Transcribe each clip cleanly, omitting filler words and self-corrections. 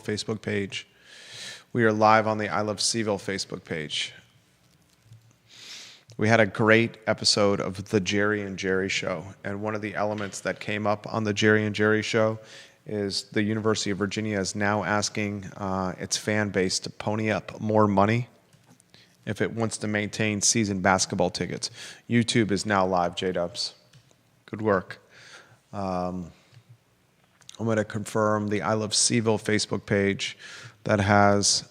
Facebook page. We are live on the I Love CVille Facebook page. We had a great episode of the Jerry and Jerry Show, and one of the elements that came up on the Jerry and Jerry Show is the University of Virginia is now asking its fan base to pony up more money if it wants to maintain season basketball tickets. YouTube is now live, J-Dubs. Good work. I'm going to confirm the I Love CVille Facebook page that has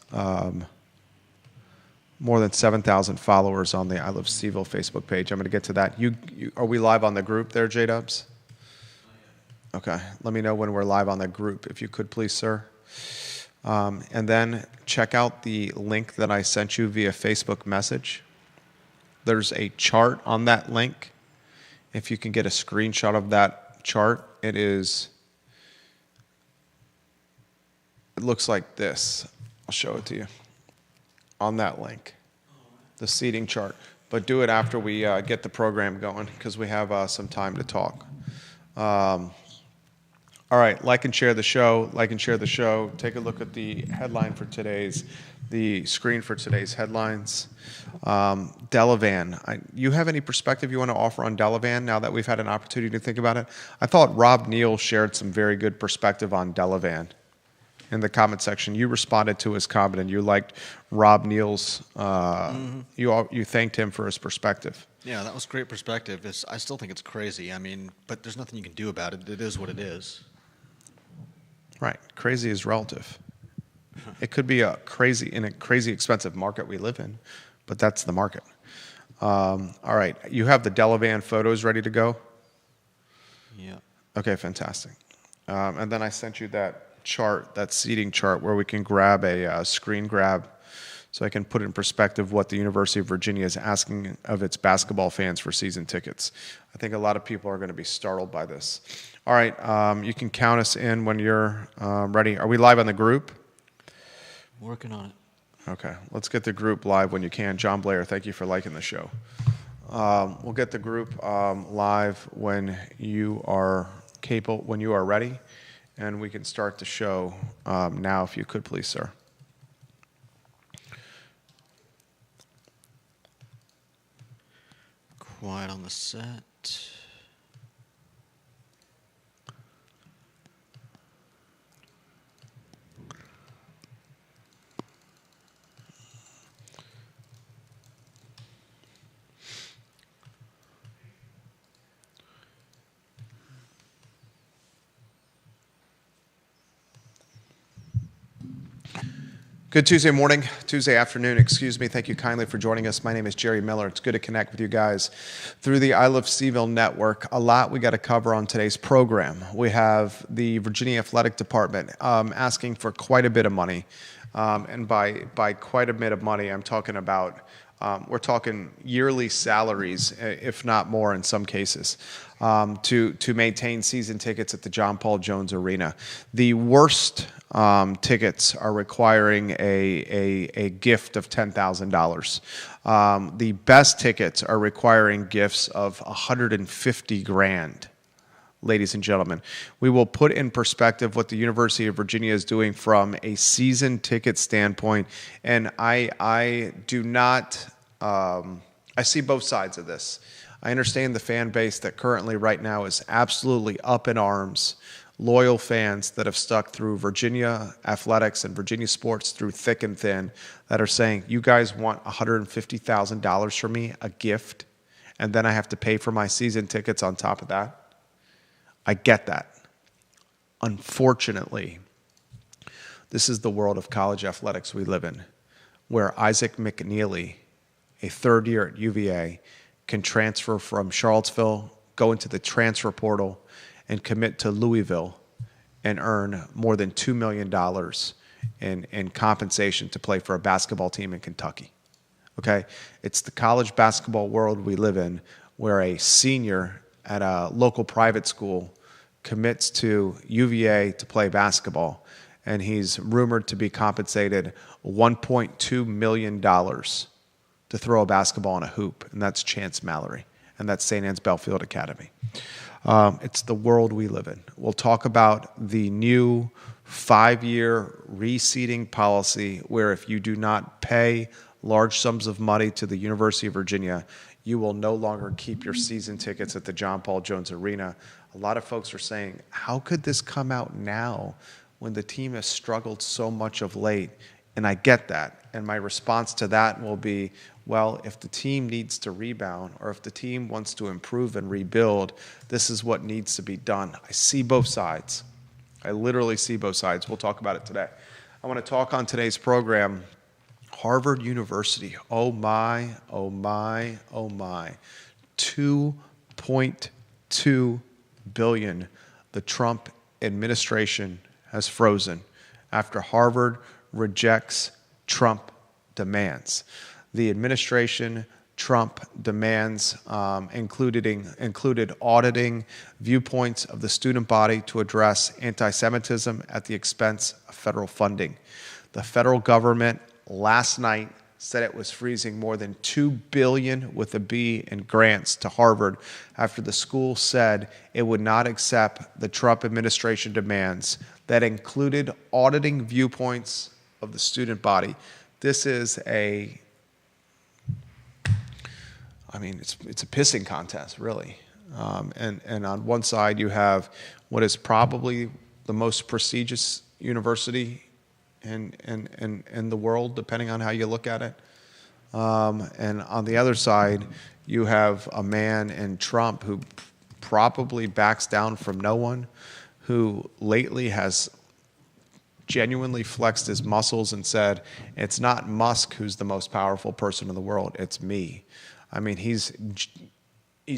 more than 7,000 followers on the I Love CVille Facebook page. I'm going to get to that. Are we live on the group there, J-Dubs? Okay. Let me know when we're live on the group, if you could, please, sir. And then check out the link that I sent you via Facebook message. There's a chart on that link. If you can get a screenshot of that chart, it looks like this. I'll show it to you on that link, the seating chart. But do it after we get the program going, because we have some time to talk. All right, like and share the show. Like and share the show. Take a look at the headline for the screen for today's headlines. Delavan. You have any perspective you want to offer on Delavan now that we've had an opportunity to think about it? I thought Rob Neal shared some very good perspective on Delavan in the comment section. You responded to his comment, and you liked Rob Neal's. You thanked him for his perspective. Yeah, that was great perspective. I still think it's crazy. I mean, but there's nothing you can do about it. It is what it is. Right. Crazy is relative. It could be a crazy expensive market we live in, but that's the market. All right. You have the Delavan photos ready to go? Yeah. Okay, fantastic. And then I sent you that chart, that seating chart, where we can grab a screen grab so I can put in perspective what the University of Virginia is asking of its basketball fans for season tickets. I think a lot of people are going to be startled by this. All right, you can count us in when you're ready. Are we live on the group? Working on it. Okay, let's get the group live when you can. John Blair, thank you for liking the show. We'll get the group live when you are capable, when you are ready. And we can start the show now, if you could, please, sir. Quiet on the set. Good Tuesday afternoon, excuse me. Thank you kindly for joining us. My name is Jerry Miller. It's good to connect with you guys through the I Love CVille network. A lot we got to cover on today's program. We have the Virginia Athletic Department asking for quite a bit of money. And by quite a bit of money, I'm talking about, we're talking yearly salaries, if not more in some cases, to maintain season tickets at the John Paul Jones Arena. The worst tickets are requiring a gift of $10,000. The best tickets are requiring gifts of $150,000. Ladies and gentlemen, we will put in perspective what the University of Virginia is doing from a season ticket standpoint, and I do not. I see both sides of this. I understand the fan base that currently right now is absolutely up in arms. Loyal fans that have stuck through Virginia athletics and Virginia sports through thick and thin that are saying, you guys want $150,000 from me, a gift, and then I have to pay for my season tickets on top of that? I get that. Unfortunately, this is the world of college athletics we live in, where Isaac McNeely, a third year at UVA, can transfer from Charlottesville, go into the transfer portal, and commit to Louisville and earn more than $2 million in compensation to play for a basketball team in Kentucky. Okay? It's the college basketball world we live in, where a senior at a local private school commits to UVA to play basketball, and he's rumored to be compensated $1.2 million to throw a basketball in a hoop, and that's Chance Mallory, and that's St. Anne's Belfield Academy. It's the world we live in. We'll talk about the new 5-year reseating policy where if you do not pay large sums of money to the University of Virginia, you will no longer keep your season tickets at the John Paul Jones Arena. A lot of folks are saying, how could this come out now when the team has struggled so much of late? And I get that. And my response to that will be, well, if the team needs to rebound or if the team wants to improve and rebuild, this is what needs to be done. I see both sides. I literally see both sides. We'll talk about it today. I want to talk on today's program, Harvard University. Oh my, oh my, oh my. $2.2 billion the Trump administration has frozen after Harvard rejects Trump demands. The administration Trump demands included auditing viewpoints of the student body to address anti-Semitism at the expense of federal funding. The federal government last night said it was freezing more than $2 billion with a B in grants to Harvard after the school said it would not accept the Trump administration demands that included auditing viewpoints of the student body. This is it's a pissing contest, really. And on one side, you have what is probably the most prestigious university in the world, depending on how you look at it. And on the other side, you have a man in Trump who probably backs down from no one, who lately has genuinely flexed his muscles and said, it's not Musk who's the most powerful person in the world, it's me. I mean, he's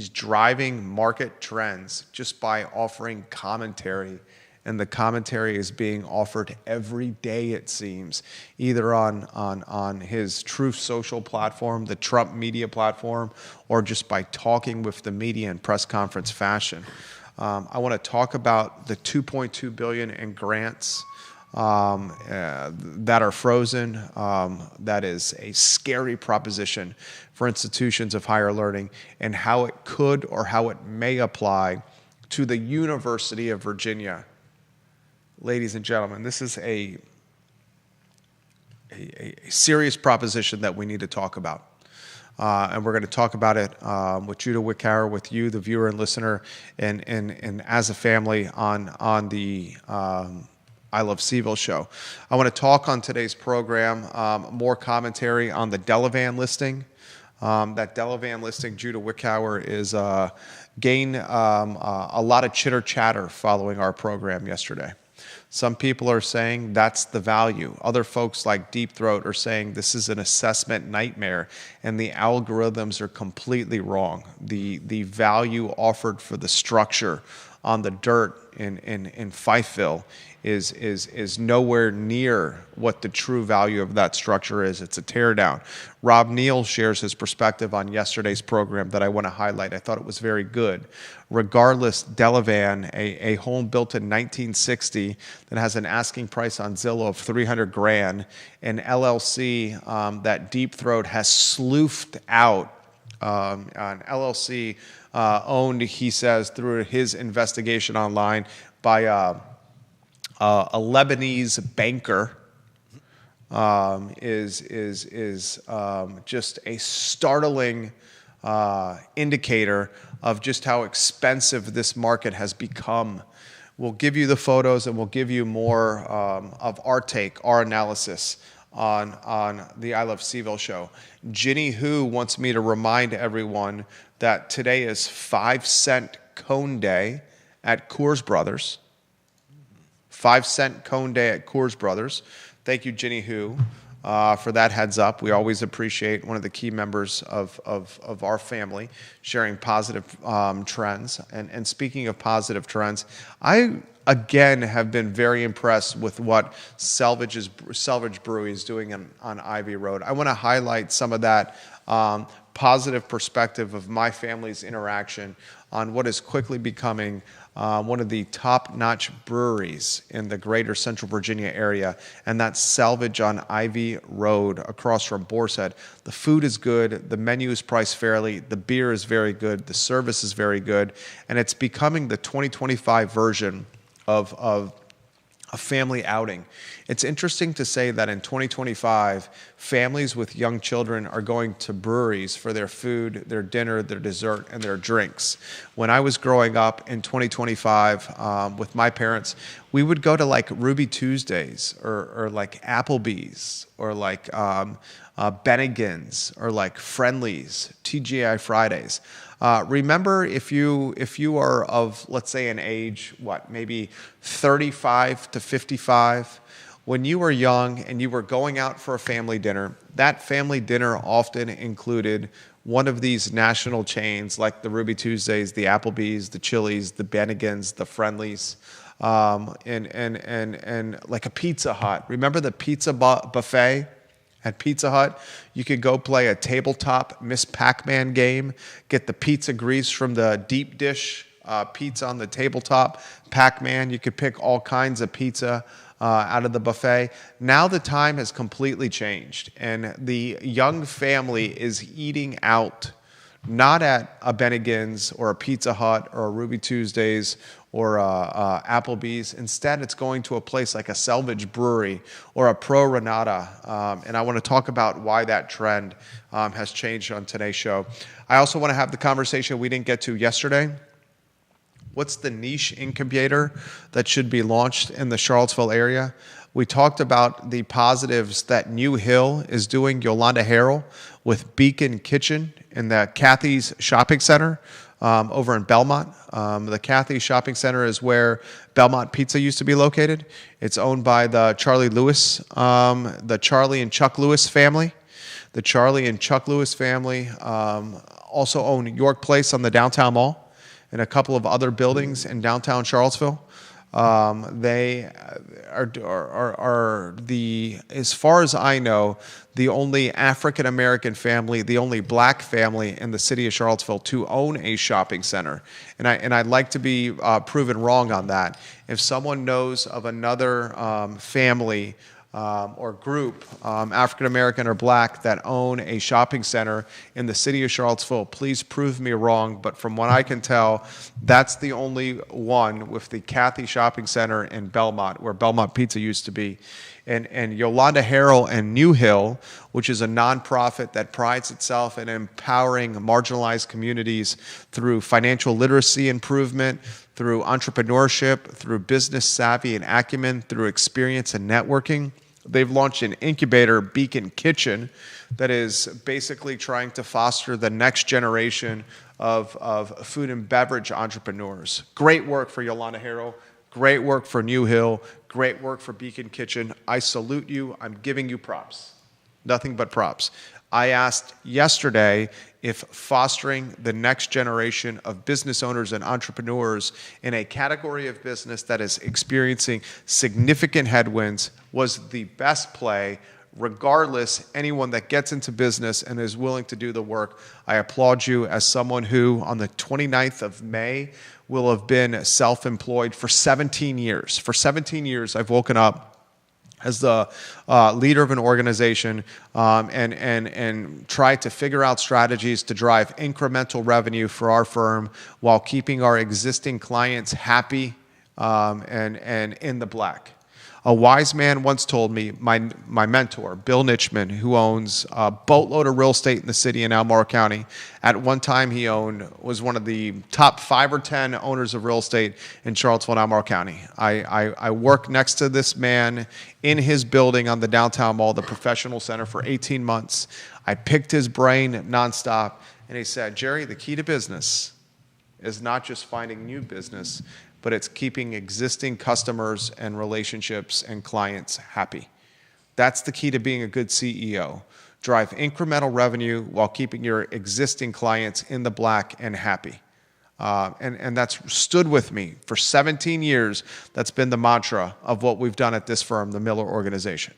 driving market trends just by offering commentary, and the commentary is being offered every day, it seems, either on his Truth Social platform, the Trump media platform, or just by talking with the media in press conference fashion. I want to talk about the $2.2 billion in grants that are frozen. That is a scary proposition for institutions of higher learning, and how it could or how it may apply to the University of Virginia. Ladies and gentlemen, this is a serious proposition that we need to talk about. And we're going to talk about it with Judah Wickower, with you, the viewer and listener, and as a family on the I Love CVille show. I want to talk on today's program more commentary on the Delavan listing. That Delavan listing, Judah Wickower, is gained a lot of chitter chatter following our program yesterday. Some people are saying that's the value. Other folks like Deep Throat are saying this is an assessment nightmare and the algorithms are completely wrong. The value offered for the structure on the dirt in CVille is nowhere near what the true value of that structure is. It's a teardown. Rob Neal shares his perspective on yesterday's program that I want to highlight. I thought it was very good. Regardless, Delavan, a home built in 1960 that has an asking price on Zillow of $300,000, an LLC that Deep Throat has sloughed out, an LLC owned, he says, through his investigation online by a Lebanese banker, is just a startling indicator of just how expensive this market has become. We'll give you the photos and we'll give you more of our take, our analysis on the I Love CVille show. Ginny Hu wants me to remind everyone that today is 5-cent cone day at Coors Brothers. 5-cent cone day at Coors Brothers. Thank you, Ginny Hu, for that heads up. We always appreciate one of the key members of our family sharing positive trends. And speaking of positive trends, I again have been very impressed with what Salvage Brewery is doing on Ivy Road. I want to highlight some of that positive perspective of my family's interaction on what is quickly becoming one of the top-notch breweries in the greater Central Virginia area, and that's Salvage on Ivy Road across from Boar's Head. The food is good, the menu is priced fairly, the beer is very good, the service is very good, and it's becoming the 2025 version of a family outing. It's interesting to say that in 2025, families with young children are going to breweries for their food, their dinner, their dessert, and their drinks. When I was growing up in 2025 with my parents, we would go to like Ruby Tuesdays or like Applebee's or like Bennigan's or like Friendly's, TGI Fridays. Remember, if you are of, let's say, an age, maybe 35 to 55, when you were young and you were going out for a family dinner, that family dinner often included one of these national chains like the Ruby Tuesdays, the Applebee's, the Chili's, the Bennigan's, the Friendly's, and like a Pizza Hut. Remember the pizza buffet? At Pizza Hut, you could go play a tabletop Miss Pac-Man game, get the pizza grease from the deep dish pizza on the tabletop, Pac-Man. You could pick all kinds of pizza out of the buffet. Now the time has completely changed, and the young family is eating out, not at a Bennigan's or a Pizza Hut or a Ruby Tuesdays or Applebee's. Instead, it's going to a place like a Selvage Brewery or a Pro Renata. And I want to talk about why that trend has changed on today's show. I also want to have the conversation we didn't get to yesterday. What's the niche incubator that should be launched in the Charlottesville area? We talked about the positives that New Hill is doing, Yolanda Harrell, with Beacon Kitchen in the Cathy's Shopping Center over in Belmont. The Cathy Shopping Center is where Belmont Pizza used to be located. It's owned by the Charlie and Chuck Lewis family. The Charlie and Chuck Lewis family also own York Place on the downtown mall and a couple of other buildings in downtown Charlottesville. They are the, as far as I know, the only African-American family, the only black family in the city of Charlottesville to own a shopping center. And I'd like to be proven wrong on that. If someone knows of another family or group, African-American or black, that own a shopping center in the city of Charlottesville, please prove me wrong. But from what I can tell, that's the only one with the Cathy Shopping Center in Belmont, where Belmont Pizza used to be. And Yolanda Harrell and New Hill, which is a nonprofit that prides itself in empowering marginalized communities through financial literacy improvement, through entrepreneurship, through business savvy and acumen, through experience and networking. They've launched an incubator, Beacon Kitchen, that is basically trying to foster the next generation of food and beverage entrepreneurs. Great work for Yolanda Harrell. Great work for New Hill. Great work for Beacon Kitchen. I salute you. I'm giving you props. Nothing but props. I asked yesterday if fostering the next generation of business owners and entrepreneurs in a category of business that is experiencing significant headwinds was the best play. Regardless, anyone that gets into business and is willing to do the work, I applaud you as someone who on the 29th of May will have been self-employed for 17 years. For 17 years, I've woken up as the leader of an organization and try to figure out strategies to drive incremental revenue for our firm while keeping our existing clients happy and in the black. A wise man once told me, my mentor, Bill Nitchman, who owns a boatload of real estate in the city in Albemarle County. At one time, he was one of the top 5 or 10 owners of real estate in Charlottesville and Albemarle County. I worked next to this man in his building on the downtown mall, the Professional Center, for 18 months. I picked his brain nonstop, and he said, Jerry, the key to business is not just finding new business, but it's keeping existing customers and relationships and clients happy. That's the key to being a good CEO. Drive incremental revenue while keeping your existing clients in the black and happy. And that's stood with me for 17 years. That's been the mantra of what we've done at this firm, the Miller Organization.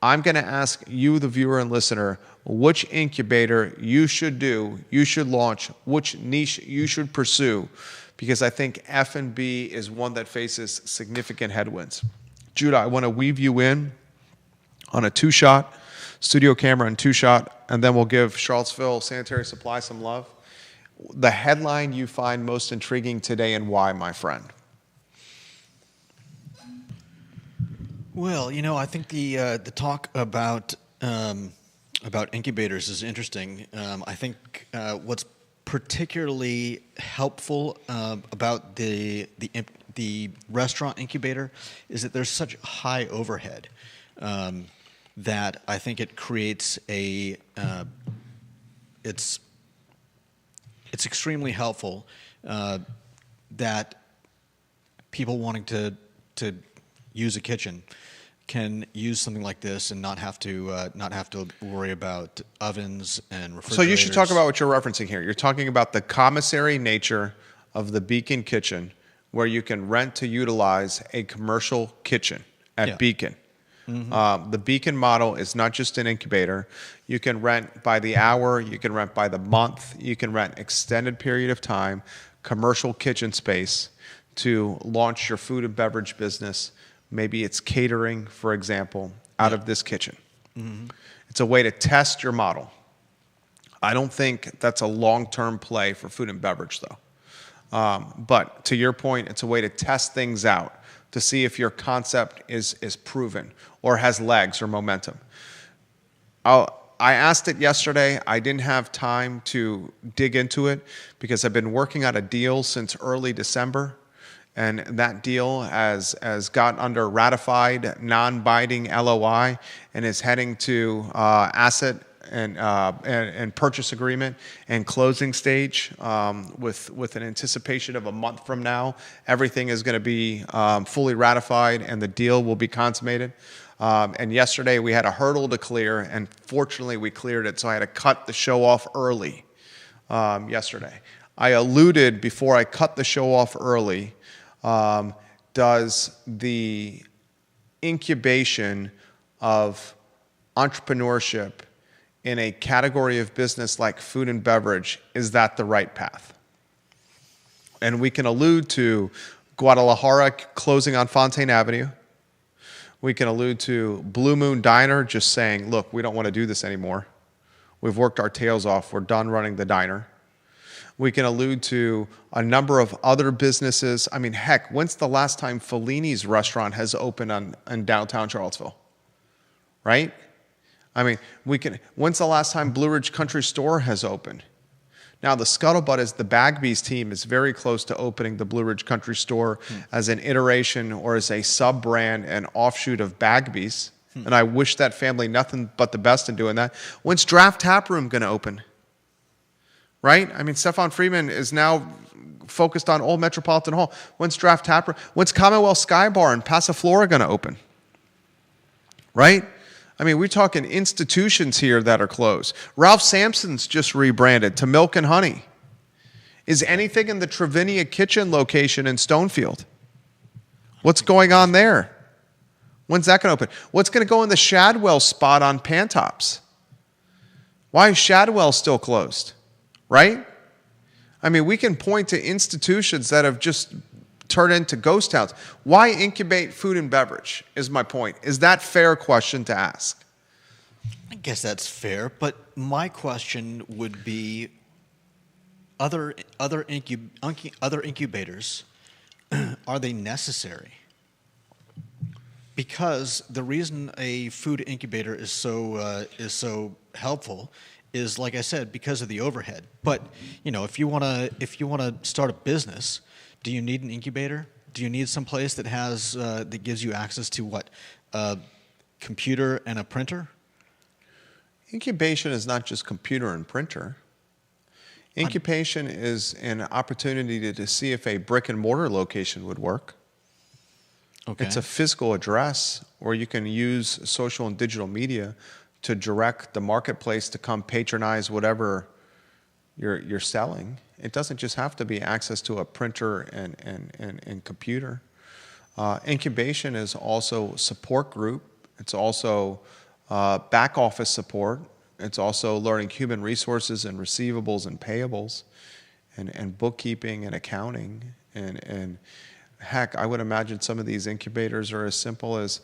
I'm going to ask you, the viewer and listener, which incubator you should do, you should launch, which niche you should pursue, because I think F&B is one that faces significant headwinds. Judah, I want to weave you in on a 2-shot, studio camera and 2-shot, and then we'll give Charlottesville Sanitary Supply some love. The headline you find most intriguing today and why, my friend? Well, I think the talk about incubators is interesting. I think what's particularly helpful about the restaurant incubator is that there's such high overhead that I think it creates it's extremely helpful that people wanting to use a kitchen can use something like this and not have to worry about ovens and refrigerators. So you should talk about what you're referencing here. You're talking about the commissary nature of the Beacon Kitchen, where you can rent to utilize a commercial kitchen at Beacon. The Beacon model is not just an incubator. You can rent by the hour, you can rent by the month, you can rent extended period of time, commercial kitchen space to launch your food and beverage business. Maybe it's catering, for example, out of this kitchen. It's a way to test your model. I don't think that's a long-term play for food and beverage, though. But to your point, it's a way to test things out, to see if your concept is proven or has legs or momentum. I asked it yesterday. I didn't have time to dig into it because I've been working on a deal since early December. And that deal has got under ratified, non-binding LOI and is heading to asset and purchase agreement and closing stage with an anticipation of a month from now. Everything is going to be fully ratified and the deal will be consummated. And yesterday we had a hurdle to clear, and fortunately we cleared it, so I had to cut the show off early yesterday. I alluded before I cut the show off early, does the incubation of entrepreneurship in a category of business like food and beverage, is that the right path? And we can allude to Guadalajara closing on Fontaine Avenue. We can allude to Blue Moon Diner just saying, look, we don't want to do this anymore. We've worked our tails off. We're done running the diner. We can allude to a number of other businesses. I mean, heck, when's the last time Fellini's restaurant has opened in downtown Charlottesville? Right? I mean, when's the last time Blue Ridge Country Store has opened? Now, the scuttlebutt is the Bagby's team is very close to opening the Blue Ridge Country Store as an iteration or as a sub-brand and offshoot of Bagby's. And I wish that family nothing but the best in doing that. When's Draft Tap Room going to open? Right? I mean, Stefan Freeman is now focused on Old Metropolitan Hall. When's Draft Tap Room? When's Commonwealth Sky Bar in Passaflora going to open? Right? I mean, we're talking institutions here that are closed. Ralph Sampson's just rebranded to Milk and Honey. Is anything in the Travinia Kitchen location in Stonefield? What's going on there? When's that going to open? What's going to go in the Shadwell spot on Pantops? Why is Shadwell still closed? Right? I mean, we can point to institutions that have just turned into ghost towns. Why incubate food and beverage is my point. Is that a fair question to ask? I guess that's fair, but my question would be other incubators, are they necessary? Because the reason a food incubator is so helpful is, like I said, because of the overhead. But if you wanna start a business, do you need an incubator? Do you need some place that has that gives you access to what, a computer and a printer? Incubation is not just computer and printer. Incubation is an opportunity to see if a brick and mortar location would work. Okay. It's a physical address where you can use social and digital media to direct the marketplace to come patronize whatever you're selling. It doesn't just have to be access to a printer and computer. Incubation is also support group. It's also back office support. It's also learning human resources and receivables and payables and bookkeeping and accounting. And heck, I would imagine some of these incubators are as simple as,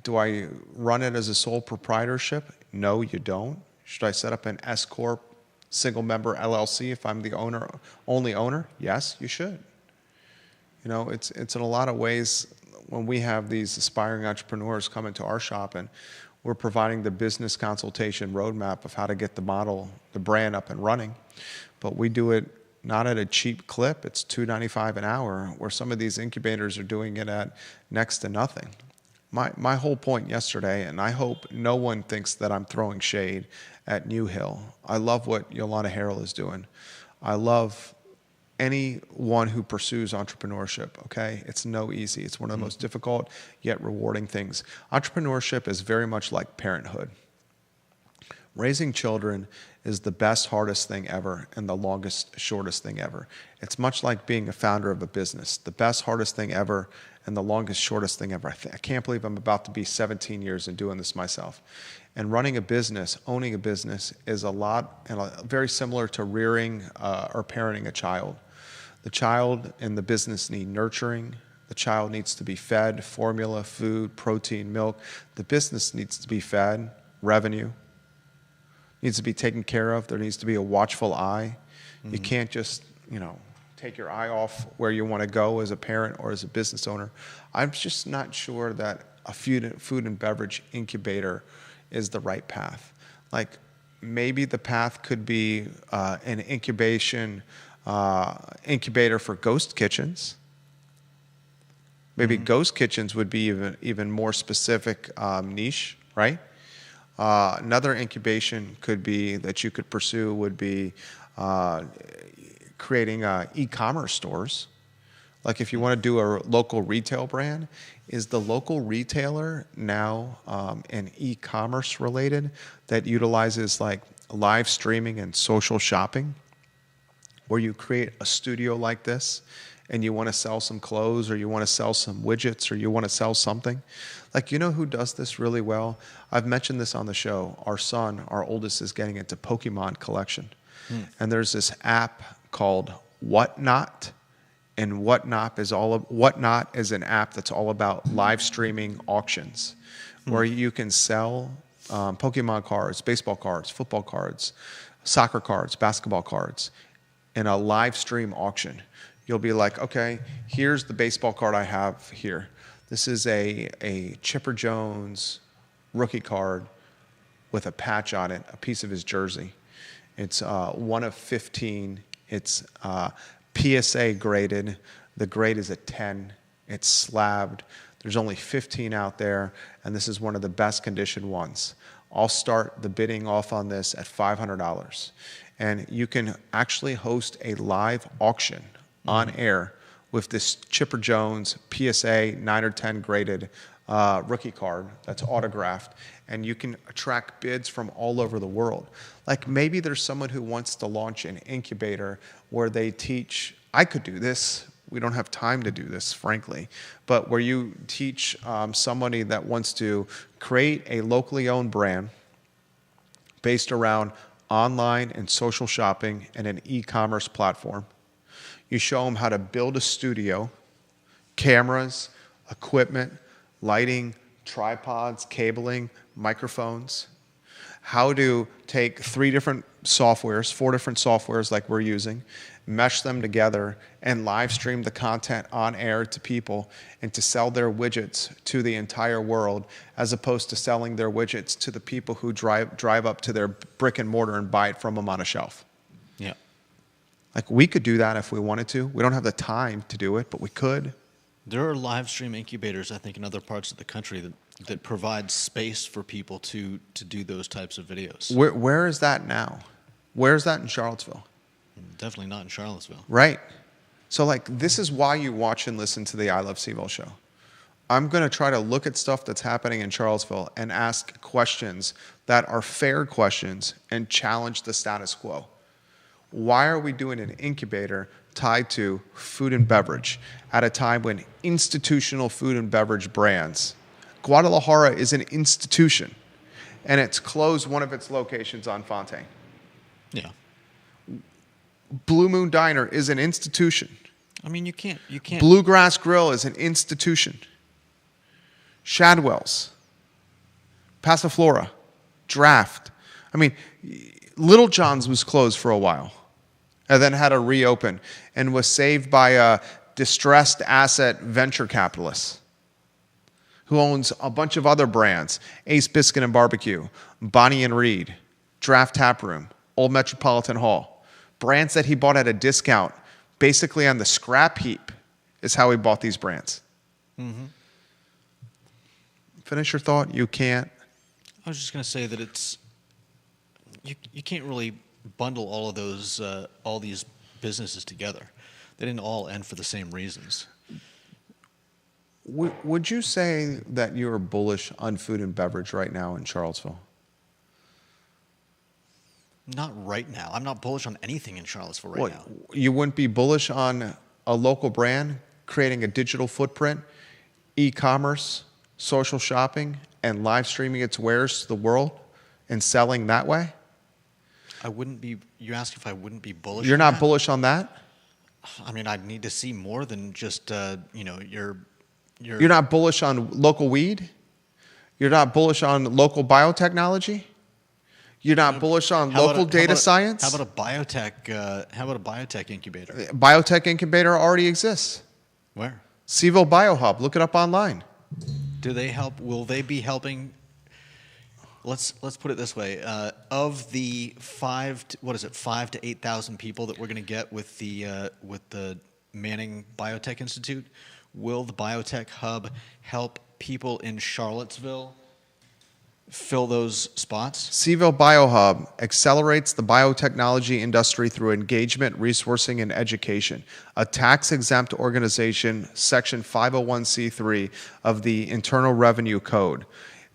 do I run it as a sole proprietorship? No, you don't. Should I set up an S Corp single member LLC if I'm the only owner? Yes, you should. It's in a lot of ways when we have these aspiring entrepreneurs come into our shop and we're providing the business consultation roadmap of how to get the brand up and running, but we do it not at a cheap clip. It's $2.95 an hour, where some of these incubators are doing it at next to nothing. My whole point yesterday, and I hope no one thinks that I'm throwing shade at New Hill. I love what Yolanda Harrell is doing. I love anyone who pursues entrepreneurship, okay? It's no easy. It's one of the most difficult yet rewarding things. Entrepreneurship is very much like parenthood. Raising children is the best, hardest thing ever and the longest, shortest thing ever. It's much like being a founder of a business. The best, hardest thing ever and the longest, shortest thing ever. I can't believe I'm about to be 17 years and doing this myself. And running a business, owning a business is a lot, and very similar to rearing or parenting a child. The child and the business need nurturing. The child needs to be fed formula, food, protein, milk. The business needs to be fed revenue, needs to be taken care of. There needs to be a watchful eye. You can't just, take your eye off where you want to go as a parent or as a business owner. I'm just not sure that a food and beverage incubator is the right path. Like, maybe the path could be an incubator for ghost kitchens. Maybe ghost kitchens would be even more specific niche, right? Another incubation could be that you could pursue would be creating e-commerce stores. Like, if you want to do a local retail brand, is the local retailer now an e-commerce related that utilizes like live streaming and social shopping, where you create a studio like this and you want to sell some clothes or you want to sell some widgets or you want to sell something? Like, who does this really well? I've mentioned this on the show. Our son, our oldest, is getting into Pokemon collection. And there's this app called Whatnot. And Whatnot is an app that's all about live streaming auctions, where you can sell Pokemon cards, baseball cards, football cards, soccer cards, basketball cards in a live stream auction. You'll be like, okay, here's the baseball card I have here. This is a Chipper Jones rookie card with a patch on it, a piece of his jersey. It's 1 of 15. It's PSA graded. The grade is a 10. It's slabbed. There's only 15 out there, and this is one of the best conditioned ones. I'll start the bidding off on this at $500. And you can actually host a live auction on air with this Chipper Jones PSA 9 or 10 graded rookie card that's autographed, and you can attract bids from all over the world. Like, maybe there's someone who wants to launch an incubator where they teach, I could do this, we don't have time to do this, frankly, but where you teach somebody that wants to create a locally owned brand based around online and social shopping and an e-commerce platform. You show them how to build a studio, cameras, equipment, lighting, tripods, cabling, microphones, how to take 4 different softwares like we're using, mesh them together, and live stream the content on air to people and to sell their widgets to the entire world, as opposed to selling their widgets to the people who drive up to their brick and mortar and buy it from them on a shelf. Yeah. Like, we could do that if we wanted to. We don't have the time to do it, but we could. There are live stream incubators, I think, in other parts of the country that provide space for people to do those types of videos. Where is that now? Where is that in Charlottesville? Definitely not in Charlottesville. Right. So, like, this is why you watch and listen to the I Love CVille show. I'm going to try to look at stuff that's happening in Charlottesville and ask questions that are fair questions and challenge the status quo. Why are we doing an incubator tied to food and beverage at a time when institutional food and beverage brands, Guadalajara is an institution, and it's closed one of its locations on Fontaine. Yeah. Blue Moon Diner is an institution. I mean, you can't. Bluegrass Grill is an institution. Shadwell's, Passaflora, Draft. I mean, Little John's was closed for a while and then had to reopen and was saved by a distressed asset venture capitalist. who owns a bunch of other brands, Ace Biscuit and Barbecue, Bonnie and Reed, Draft Tap Room, Old Metropolitan Hall. Brands that he bought at a discount, basically on the scrap heap, is how he bought these brands. Mm-hmm. Finish your thought. You can't. I was just going to say that it's you can't really bundle all of those all these businesses together. They didn't all end for the same reasons. Would you say that you're bullish on food and beverage right now in Charlottesville? Not right now. I'm not bullish on anything in Charlottesville right now. You wouldn't be bullish on a local brand creating a digital footprint, e-commerce, social shopping, and live streaming its wares to the world and selling that way? I wouldn't be. You asked if I wouldn't be bullish. You're not bullish on that? I mean, I'd need to see more than just You're not bullish on local weed? You're not bullish on local biotechnology? You're not bullish on local data science? How about a biotech incubator? Biotech incubator already exists. Where? CVille Biohub. Look it up online. Do they help? Will they be helping? Let's put it this way: of the 5,000 to 8,000 people that we're going to get with the Manning Biotech Institute, will the biotech hub help people in Charlottesville fill those spots? CVille Biohub accelerates the biotechnology industry through engagement, resourcing, and education. A tax-exempt organization, Section 501c3 of the Internal Revenue Code.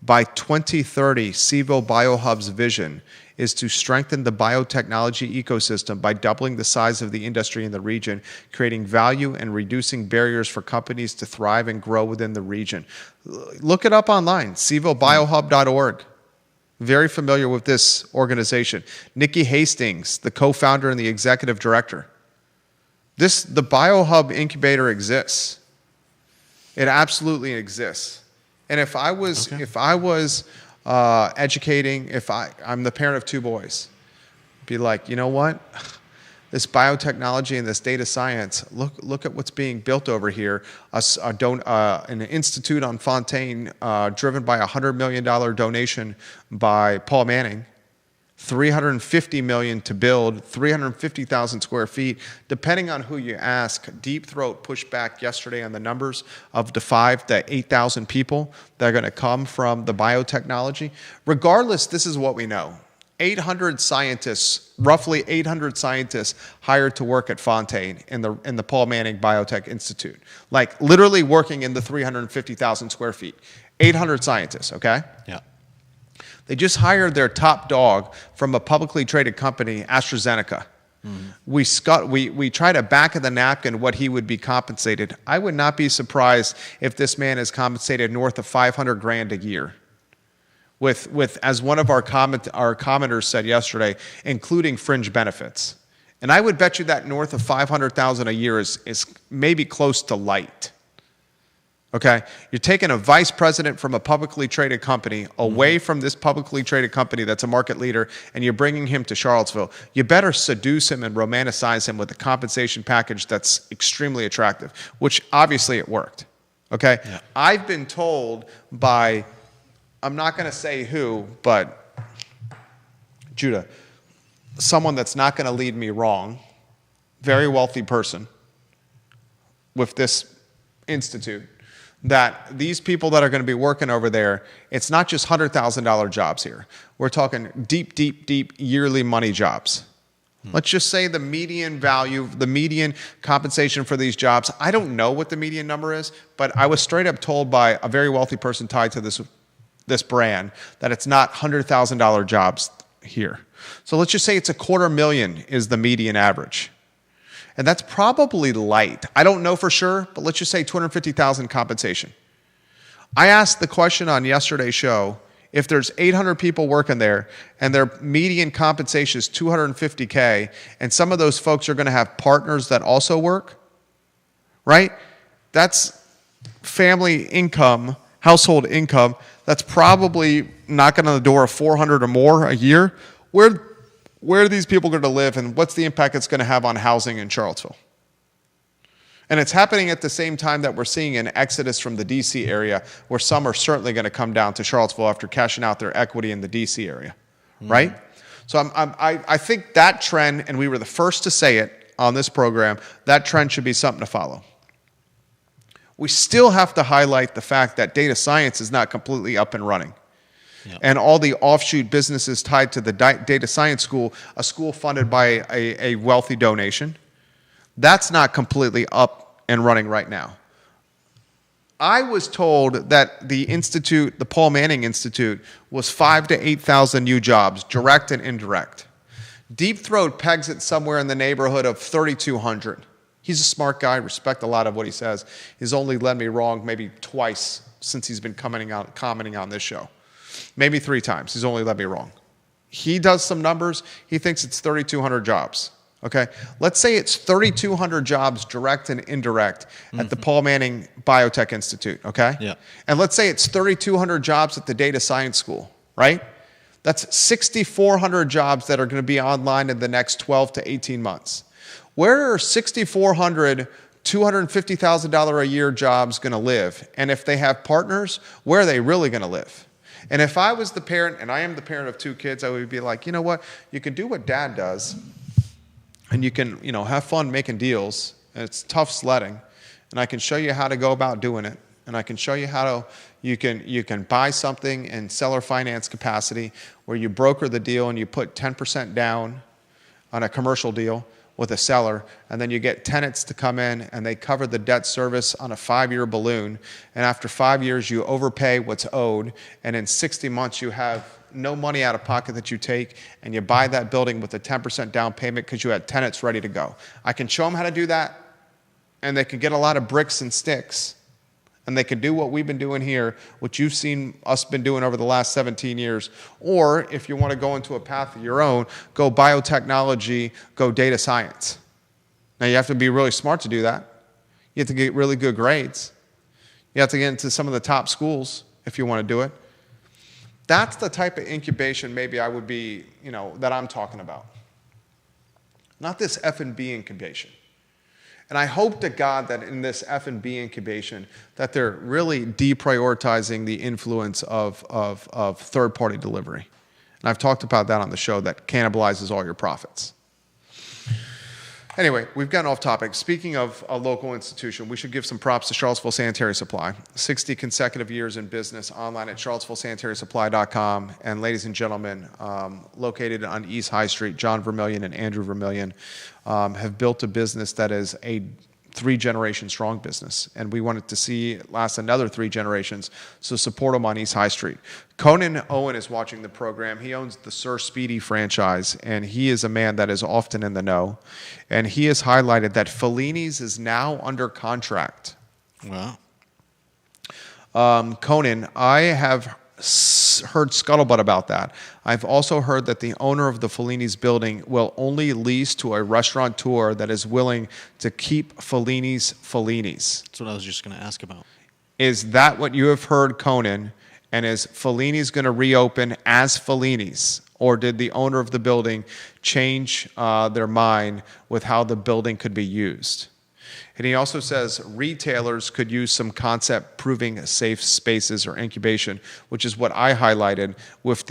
By 2030, CVille Biohub's vision is to strengthen the biotechnology ecosystem by doubling the size of the industry in the region, creating value and reducing barriers for companies to thrive and grow within the region. Look it up online, CVilleBiohub.org. Very familiar with this organization. Nikki Hastings, the co-founder and the executive director. The Biohub incubator exists. It absolutely exists. And if I was educating, I'm the parent of two boys, be like, you know what? This biotechnology and this data science, look at what's being built over here. An institute on Fontaine driven by a $100 million donation by Paul Manning. $350 million to build, 350,000 square feet. Depending on who you ask, Deep Throat pushed back yesterday on the numbers of the 5,000 to 8,000 people that are going to come from the biotechnology. Regardless, this is what we know. 800 scientists, roughly 800 scientists hired to work at Fontaine in the Paul Manning Biotech Institute. Like literally working in the 350,000 square feet. 800 scientists, okay? Yeah. They just hired their top dog from a publicly traded company, AstraZeneca. Mm-hmm. We try to back of the napkin what he would be compensated. I would not be surprised if this man is compensated north of $500,000 a year. With as one of our commenters said yesterday, including fringe benefits. And I would bet you that north of $500,000 a year is maybe close to light. Okay, you're taking a vice president from a publicly traded company away from this publicly traded company that's a market leader, and you're bringing him to Charlottesville. You better seduce him and romanticize him with a compensation package that's extremely attractive, which obviously it worked. Okay, yeah. I've been told by, I'm not going to say who, but Judah, someone that's not going to lead me wrong, very wealthy person with this institute, that these people that are going to be working over there, it's not just $100,000 jobs here. We're talking deep, deep, deep yearly money jobs. Let's just say the median value, the median compensation for these jobs, I don't know what the median number is, but I was straight up told by a very wealthy person tied to this brand that it's not $100,000 jobs here. So let's just say it's $250,000 is the median average. And that's probably light. I don't know for sure, but let's just say $250,000 compensation. I asked the question on yesterday's show, if there's 800 people working there and their median compensation is $250K, and some of those folks are going to have partners that also work, right? That's family income, household income. That's probably knocking on the door of $400 or more a year. Where are these people going to live, and what's the impact it's going to have on housing in Charlottesville? And it's happening at the same time that we're seeing an exodus from the D.C. area, where some are certainly going to come down to Charlottesville after cashing out their equity in the D.C. area, right? So I think that trend, and we were the first to say it on this program, that trend should be something to follow. We still have to highlight the fact that data science is not completely up and running. Yep. And all the offshoot businesses tied to the data science school, a school funded by a wealthy donation, that's not completely up and running right now. I was told that the institute, the Paul Manning Institute, was 5,000 to 8,000 new jobs, direct and indirect. Deep Throat pegs it somewhere in the neighborhood of 3,200. He's a smart guy, respect a lot of what he says. He's only led me wrong maybe twice since he's been commenting on this show. Maybe 3 times. He's only led me wrong. He does some numbers. He thinks it's 3,200 jobs. Okay, let's say it's 3,200 jobs, direct and indirect, at the Paul Manning Biotech Institute. Okay, yeah, and let's say it's 3,200 jobs at the data science school. Right, that's 6,400 jobs that are going to be online in the next 12 to 18 months. Where are 6,400 $250,000 a year jobs going to live? And if they have partners, where are they really going to live? And if I was the parent, and I am the parent of 2 kids, I would be like, you know what? You can do what dad does, and you can, have fun making deals. And it's tough sledding, and I can show you how to go about doing it. And I can show you how you can buy something in seller finance capacity, where you broker the deal and you put 10% down on a commercial deal with a seller, and then you get tenants to come in and they cover the debt service on a 5-year balloon, and after 5 years you overpay what's owed, and in 60 months you have no money out of pocket that you take, and you buy that building with a 10% down payment because you had tenants ready to go. I can show them how to do that, and they can get a lot of bricks and sticks, and they can do what we've been doing here, what you've seen us been doing over the last 17 years. Or if you want to go into a path of your own, go biotechnology, go data science. Now you have to be really smart to do that. You have to get really good grades. You have to get into some of the top schools if you want to do it. That's the type of incubation maybe I would be, that I'm talking about. Not this F&B incubation. And I hope to God that in this F&B incubation that they're really deprioritizing the influence of third-party delivery. And I've talked about that on the show, that cannibalizes all your profits. Anyway, we've gotten off topic. Speaking of a local institution, we should give some props to Charlottesville Sanitary Supply. 60 consecutive years in business, online at charlottesvillesanitarysupply.com. And ladies and gentlemen, located on East High Street, John Vermillion and Andrew Vermillion have built a business that is a 3-generation strong business, and we wanted to see it last another 3 generations, so support them on East High Street. Conan Owen is watching the program. He owns the Sir Speedy franchise, and he is a man that is often in the know, and he has highlighted that Fellini's is now under contract. Wow. Conan, I have heard scuttlebutt about that. I've also heard that the owner of the Fellini's building will only lease to a restaurateur that is willing to keep Fellini's. That's what I was just going to ask about. Is that what you have heard, Conan? And is Fellini's going to reopen as Fellini's? Or did the owner of the building change their mind with how the building could be used? And he also says retailers could use some concept proving safe spaces or incubation, which is what I highlighted with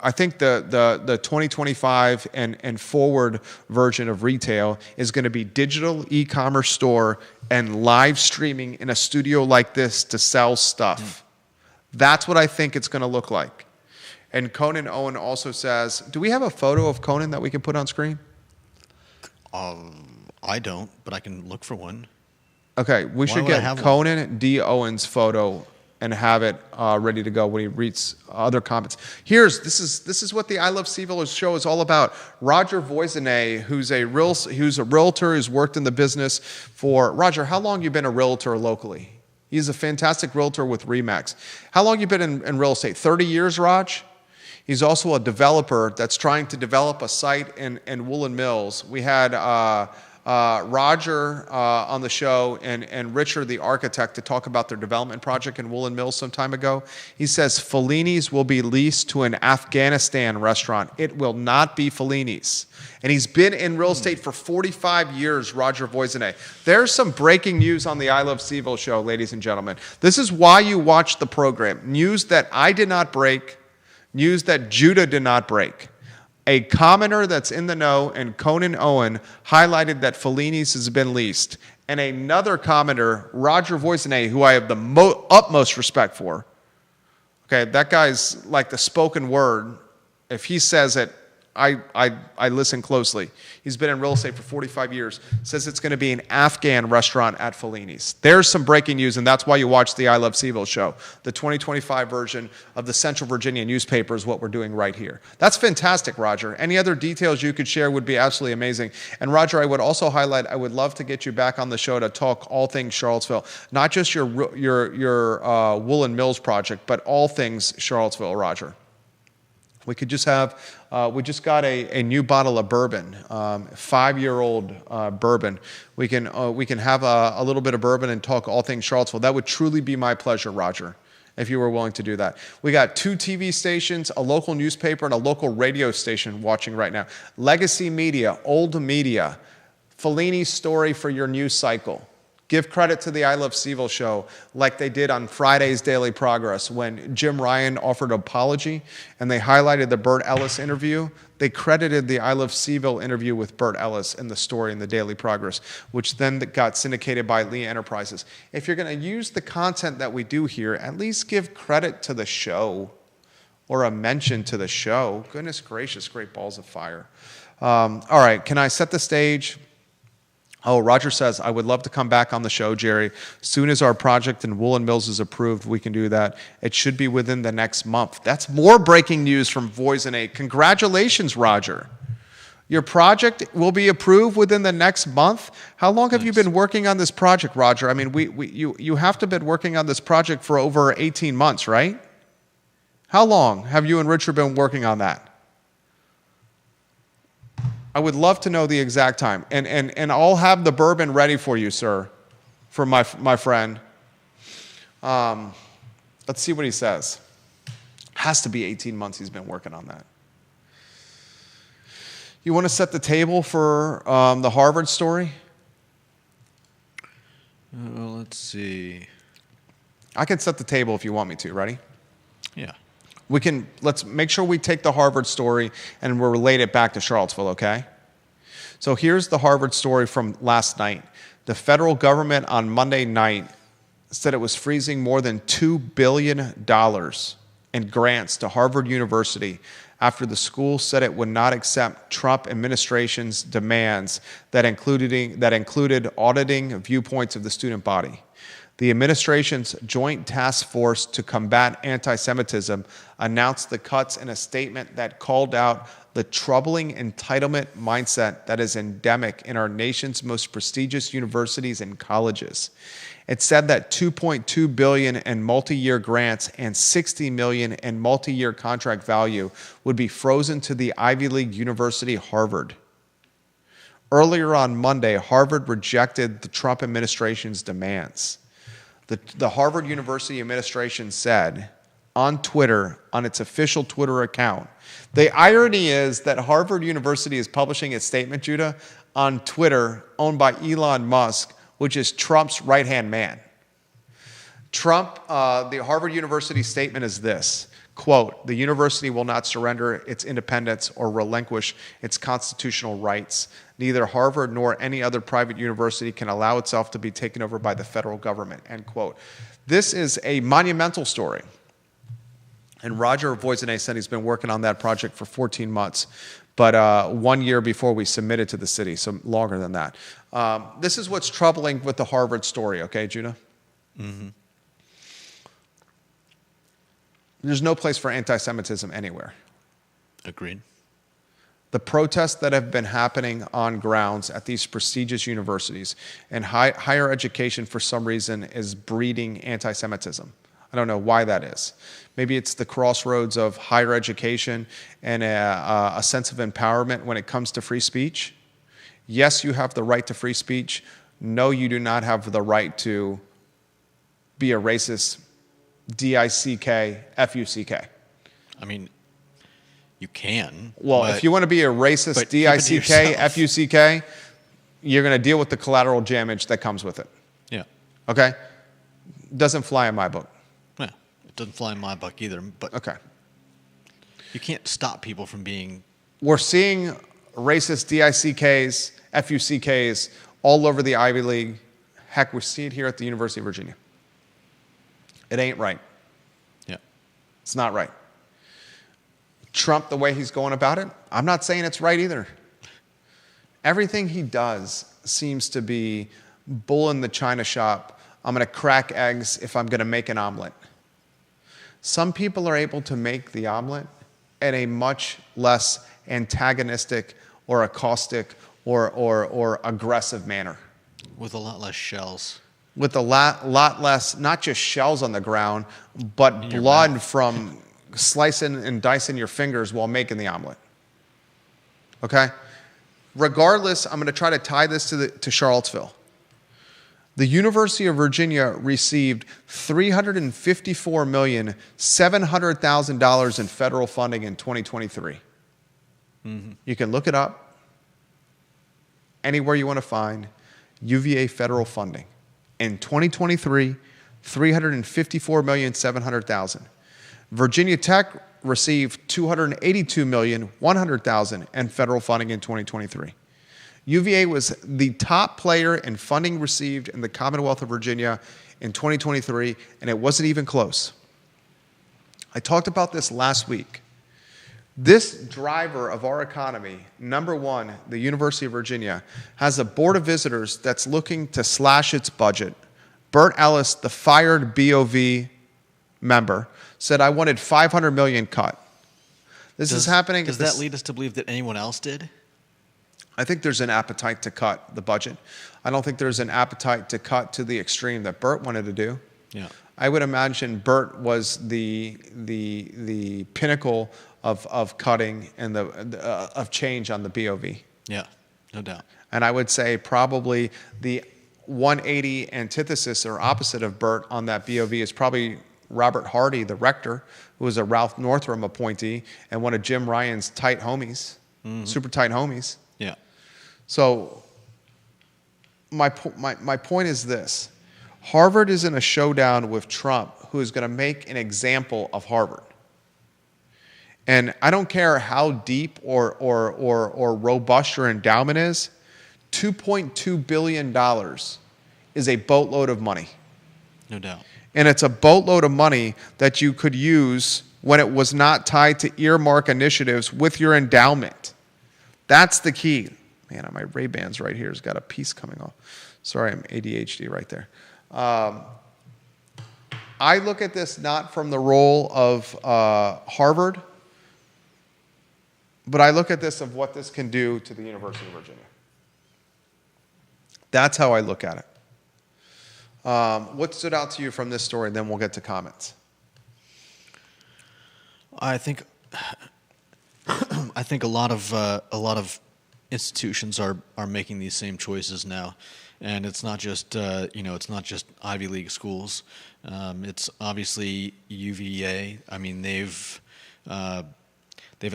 I think the 2025 and forward version of retail is going to be digital e-commerce store and live streaming in a studio like this to sell stuff. That's what I think it's going to look like. And Conan Owen also says, do we have a photo of Conan that we can put on screen? I don't, but I can look for one. Okay, we should get Conan D. Owen's photo and have it ready to go when he reads other comments. This is what the I Love CVille show is all about. Roger Voisinay, who's a realtor who's worked in the business for Roger. How long you been a realtor locally? He's a fantastic realtor with Remax. How long you been in real estate? 30 years, Raj? He's also a developer that's trying to develop a site in Woolen Mills. We had Roger on the show and Richard, the architect, to talk about their development project in Woolen Mills some time ago. He says Fellini's will be leased to an Afghanistan restaurant. It will not be Fellini's. And he's been in real estate for 45 years, Roger Voisinay. There's some breaking news on the I Love CVille show, ladies and gentlemen. This is why you watch the program. News that I did not break, news that Judah did not break. A commenter that's in the know and Conan Owen highlighted that Fellini's has been leased. And another commenter, Roger Voisinay, who I have the utmost respect for. Okay, that guy's like the spoken word. If he says it, I listen closely. He's been in real estate for 45 years. Says it's going to be an Afghan restaurant at Fellini's. There's some breaking news, and that's why you watch the I Love CVille show. The 2025 version of the Central Virginia newspaper is what we're doing right here. That's fantastic, Roger. Any other details you could share would be absolutely amazing. And Roger, I would also highlight, I would love to get you back on the show to talk all things Charlottesville, not just your Woolen Mills project, but all things Charlottesville, Roger. We could just have, we just got a new bottle of bourbon, 5-year-old bourbon. We can have a little bit of bourbon and talk all things Charlottesville. That would truly be my pleasure, Roger, if you were willing to do that. We got 2 TV stations, a local newspaper, and a local radio station watching right now. Legacy Media, Old Media, Fellini's story for your news cycle. Give credit to the I Love CVille show like they did on Friday's Daily Progress when Jim Ryan offered an apology and they highlighted the Burt Ellis interview. They credited the I Love CVille interview with Burt Ellis in the story in the Daily Progress, which then got syndicated by Lee Enterprises. If you're going to use the content that we do here, at least give credit to the show or a mention to the show. Goodness gracious, great balls of fire. All right, can I set the stage? Oh, Roger says, I would love to come back on the show, Jerry. Soon as our project in Woolen Mills is approved, we can do that. It should be within the next month. That's more breaking news from Voisinay. Congratulations, Roger. Your project will be approved within the next month? How long have you been working on this project, Roger? I mean, you have to have been working on this project for over 18 months, right? How long have you and Richard been working on that? I would love to know the exact time. And I'll have the bourbon ready for you, sir, for my friend. Let's see what he says. Has to be 18 months he's been working on that. You want to set the table for the Harvard story? Let's see. I can set the table if you want me to. Ready? Yeah. Let's make sure we take the Harvard story and we'll relate it back to Charlottesville, okay? So here's the Harvard story from last night. The federal government on Monday night said it was freezing more than $2 billion in grants to Harvard University after the school said it would not accept Trump administration's demands that included auditing viewpoints of the student body. The administration's Joint Task Force to Combat Anti-Semitism announced the cuts in a statement that called out the troubling entitlement mindset that is endemic in our nation's most prestigious universities and colleges. It said that $2.2 billion in multi-year grants and $60 million in multi-year contract value would be frozen to the Ivy League university Harvard. Earlier on Monday, Harvard rejected the Trump administration's demands. The Harvard University administration said on Twitter, on its official Twitter account, the irony is that Harvard University is publishing its statement, Judah, on Twitter, owned by Elon Musk, which is Trump's right-hand man. The Harvard University statement is this, quote, the university will not surrender its independence or relinquish its constitutional rights. Neither Harvard nor any other private university can allow itself to be taken over by the federal government, end quote. This is a monumental story. And Roger Voisinay said he's been working on that project for 14 months, but 1 year before we submitted to the city, so longer than that. This is what's troubling with the Harvard story, okay, Judah? Mm-hmm. There's no place for anti-Semitism anywhere. Agreed. The protests that have been happening on grounds at these prestigious universities and higher education for some reason is breeding anti-Semitism. I don't know why that is. Maybe it's the crossroads of higher education and a sense of empowerment when it comes to free speech. Yes, you have the right to free speech. No, you do not have the right to be a racist, D-I-C-K, F-U-C-K. I mean, you can. Well, if you want to be a racist, D-I-C-K, F-U-C-K, you're going to deal with the collateral damage that comes with it. Yeah. Okay? Doesn't fly in my book. Yeah. It doesn't fly in my book either. But okay. You can't stop people from being. We're seeing racist D-I-C-Ks, F-U-C-Ks all over the Ivy League. Heck, we see it here at the University of Virginia. It ain't right. Yeah. It's not right. Trump, the way he's going about it, I'm not saying it's right either. Everything he does seems to be bull in the china shop. I'm going to crack eggs if I'm going to make an omelet. Some people are able to make the omelet in a much less antagonistic or caustic or aggressive manner. With a lot less shells. With a lot less, not just shells on the ground, but blood from slicing and dicing your fingers while making the omelet. Okay? Regardless, I'm going to try to tie this to Charlottesville. The University of Virginia received $354,700,000 in federal funding in 2023. Mm-hmm. You can look it up anywhere you want to find UVA federal funding. In 2023, $354,700,000. Virginia Tech received $282,100,000 in federal funding in 2023. UVA was the top player in funding received in the Commonwealth of Virginia in 2023, and it wasn't even close. I talked about this last week. This driver of our economy, number one, the University of Virginia, has a board of visitors that's looking to slash its budget. Bert Ellis, the fired BOV member, said, I wanted $500 million cut. This is happening. Does that lead us to believe that anyone else did? I think there's an appetite to cut the budget. I don't think there's an appetite to cut to the extreme that Bert wanted to do. Yeah. I would imagine Bert was the pinnacle of cutting and of change on the BOV. Yeah, no doubt. And I would say probably the 180 antithesis or opposite of Bert on that BOV is probably Robert Hardy, the rector, who was a Ralph Northam appointee and one of Jim Ryan's tight homies, super tight homies. Yeah. So my point is this. Harvard is in a showdown with Trump, who is going to make an example of Harvard. And I don't care how deep or robust your endowment is, $2.2 billion is a boatload of money. No doubt. And it's a boatload of money that you could use when it was not tied to earmark initiatives with your endowment. That's the key. Man, my Ray-Bans right here has got a piece coming off. Sorry, I'm ADHD right there. I look at this not from the role of Harvard, but I look at this of what this can do to the University of Virginia. That's how I look at it. What stood out to you from this story? And then we'll get to comments. I think a lot of institutions are making these same choices now, and it's not just it's not just Ivy League schools. It's obviously UVA. I mean, they've at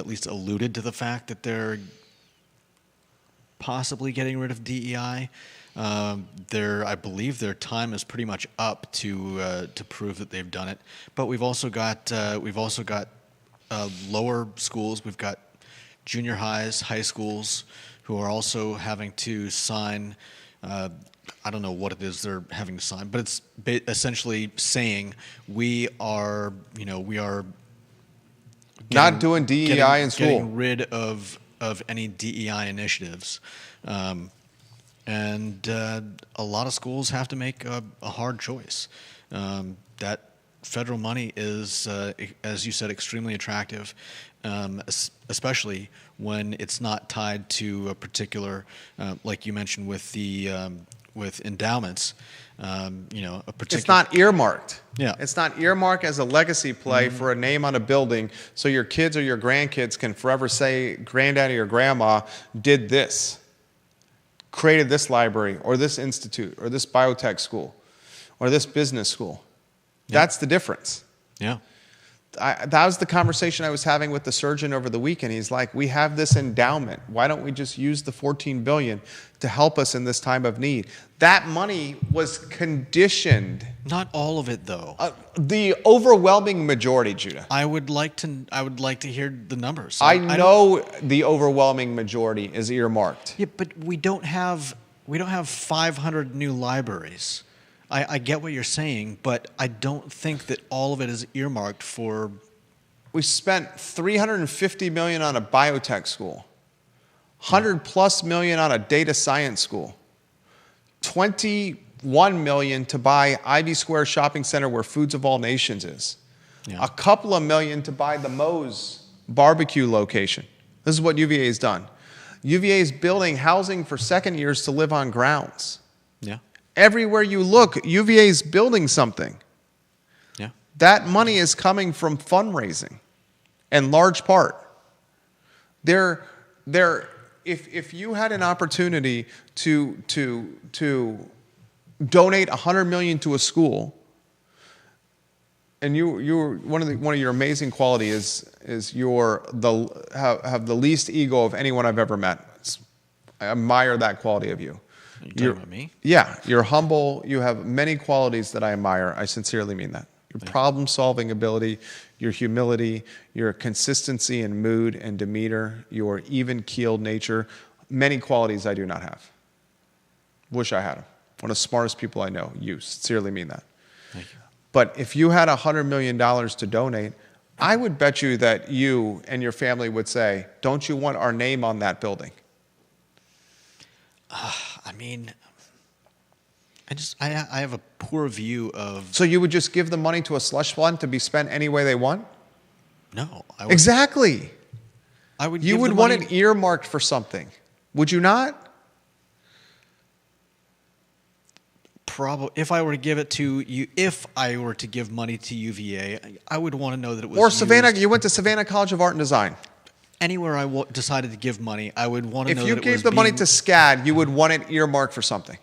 least alluded to the fact that they're possibly getting rid of DEI. I believe their time is pretty much up to prove that they've done it. But we've also got lower schools. We've got junior highs, high schools, who are also having to sign. I don't know what it is they're having to sign, but it's essentially saying we are not doing DEI in school, getting rid of any DEI initiatives. And a lot of schools have to make a hard choice. That federal money is, as you said, extremely attractive, especially when it's not tied to a particular, like you mentioned with endowments. A particular. It's not earmarked. Yeah. It's not earmarked as a legacy play for a name on a building, so your kids or your grandkids can forever say, "Granddaddy or Grandma did this." created this library or this institute or this biotech school or this business school. Yeah. That's the difference. Yeah. That was the conversation I was having with the surgeon over the weekend. He's like, we have this endowment. Why don't we just use the $14 billion to help us in this time of need? That money was conditioned. Not all of it, though. The overwhelming majority, Judah. I would like to hear the numbers. I know the overwhelming majority is earmarked. Yeah, but we don't have 500 new libraries. I get what you're saying, but I don't think that all of it is earmarked for. We spent $350 million on a biotech school, $100+ million on a data science school, $21 million to buy Ivy Square Shopping Center where Foods of All Nations is, a couple of million to buy the Moe's barbecue location. This is what UVA has done. UVA is building housing for second years to live on grounds. Yeah. Everywhere you look, UVA is building something. Yeah. That money is coming from fundraising, in large part. If you had an opportunity to donate $100 million to a school, and you one of your amazing qualities is have the least ego of anyone I've ever met. I admire that quality of you. Are you talking about me? Yeah, you're humble. You have many qualities that I admire. I sincerely mean that. Your problem-solving ability, your humility, your consistency in mood and demeanor, your even-keeled nature, many qualities I do not have. Wish I had them. One of the smartest people I know. You sincerely mean that. Thank you. But if you had $100 million to donate, I would bet you that you and your family would say, don't you want our name on that building? I mean, I have a poor view of. So you would just give the money to a slush fund to be spent any way they want? No, Exactly. I would. You would want it earmarked for something, would you not? Probably, if I were to give it to you, if I were to give money to UVA, I would want to know that it was. Or Savannah. used. You went to Savannah College of Art and Design. Anywhere I decided to give money, I would want to know that it was. If you gave the money to SCAD, you would want it earmarked for something.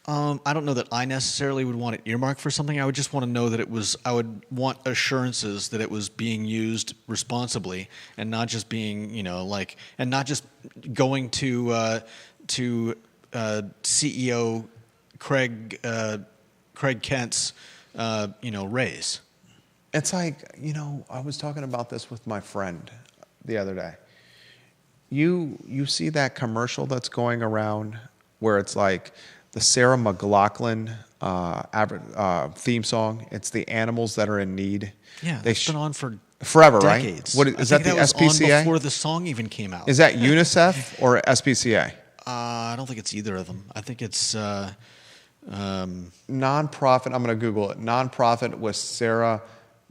I don't know that I necessarily would want it earmarked for something. I would just want to know that it was. I would want assurances that it was being used responsibly and not just being, and not just going to CEO Craig Kent's, raise. It's like, I was talking about this with my friend the other day. You see that commercial that's going around where it's like the Sarah McLachlan theme song. It's the animals that are in need. Yeah, it's been on for forever, decades. Right? Is that the was SPCA? on before the song even came out. Is that UNICEF or SPCA? I don't think it's either of them. I think it's nonprofit. I'm going to Google it. Nonprofit with Sarah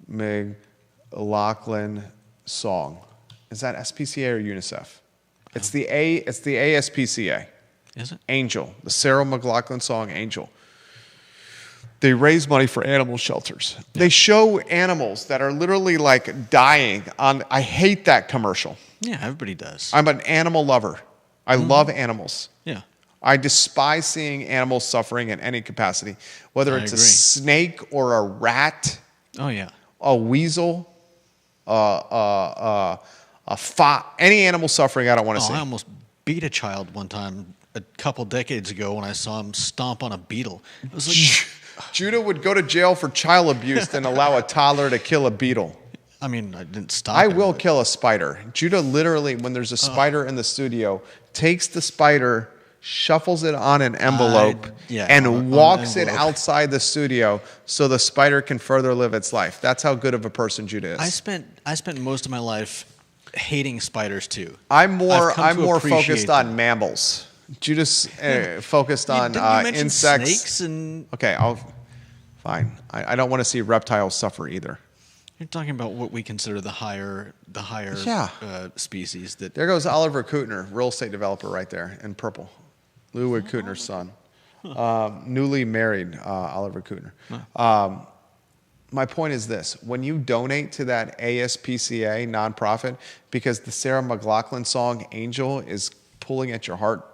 McLachlan song. Is that SPCA or UNICEF? It's the ASPCA. Is it? Angel. The Sarah McLachlan song, Angel. They raise money for animal shelters. Yeah. They show animals that are literally like dying on. I hate that commercial. Yeah, everybody does. I'm an animal lover. I love animals. Yeah. I despise seeing animals suffering in any capacity, whether it's a snake or a rat. Oh yeah. A weasel, a fox, any animal suffering, I don't want to see. I almost beat a child one time a couple decades ago when I saw him stomp on a beetle. It was like Judah would go to jail for child abuse and allow a toddler to kill a beetle. I mean, I didn't stop. I will kill a spider. Judah literally, when there's a spider in the studio, takes the spider, shuffles it on an envelope, and walks it outside the studio so the spider can further live its life. That's how good of a person Judah is. I spent most of my life hating spiders too. I'm more focused on mammals. Judah's focused on insects. Snakes and okay, fine. I don't want to see reptiles suffer either. You're talking about what we consider the higher species. That there goes Oliver Kutner, real estate developer, right there in purple. Louis Kutner's son, newly married Oliver Kutner. My point is this: when you donate to that ASPCA nonprofit, because the Sarah McLachlan song "Angel" is pulling at your heart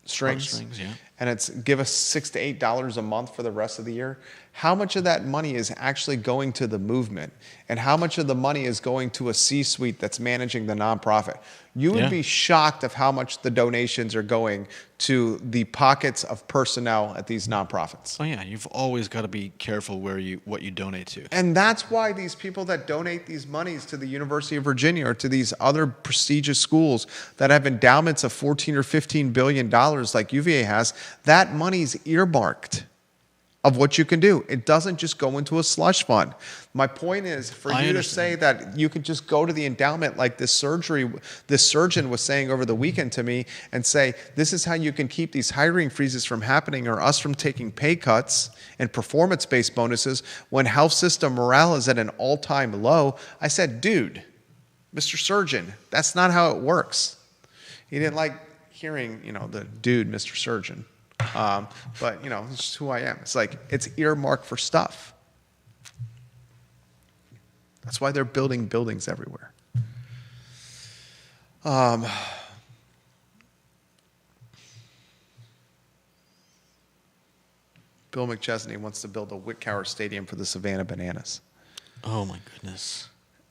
Strings, yeah. And it's give us $6 to $8 a month for the rest of the year. How much of that money is actually going to the movement, and how much of the money is going to a C-suite that's managing the nonprofit? You would be shocked of how much the donations are going to the pockets of personnel at these nonprofits. Oh yeah, you've always got to be careful what you donate to. And that's why these people that donate these monies to the University of Virginia or to these other prestigious schools that have endowments of $14 or $15 billion like UVA has, that money's earmarked of what you can do. It doesn't just go into a slush fund. My point is for you to say that you can just go to the endowment like this surgeon was saying over the weekend to me and say, this is how you can keep these hiring freezes from happening or us from taking pay cuts and performance-based bonuses when health system morale is at an all-time low. I said, dude, Mr. Surgeon, that's not how it works. He didn't like hearing, the dude, Mr. Surgeon. But, it's just who I am. It's like, it's earmarked for stuff. That's why they're building buildings everywhere. Bill McChesney wants to build a Whitcower Stadium for the Savannah Bananas. Oh, my goodness.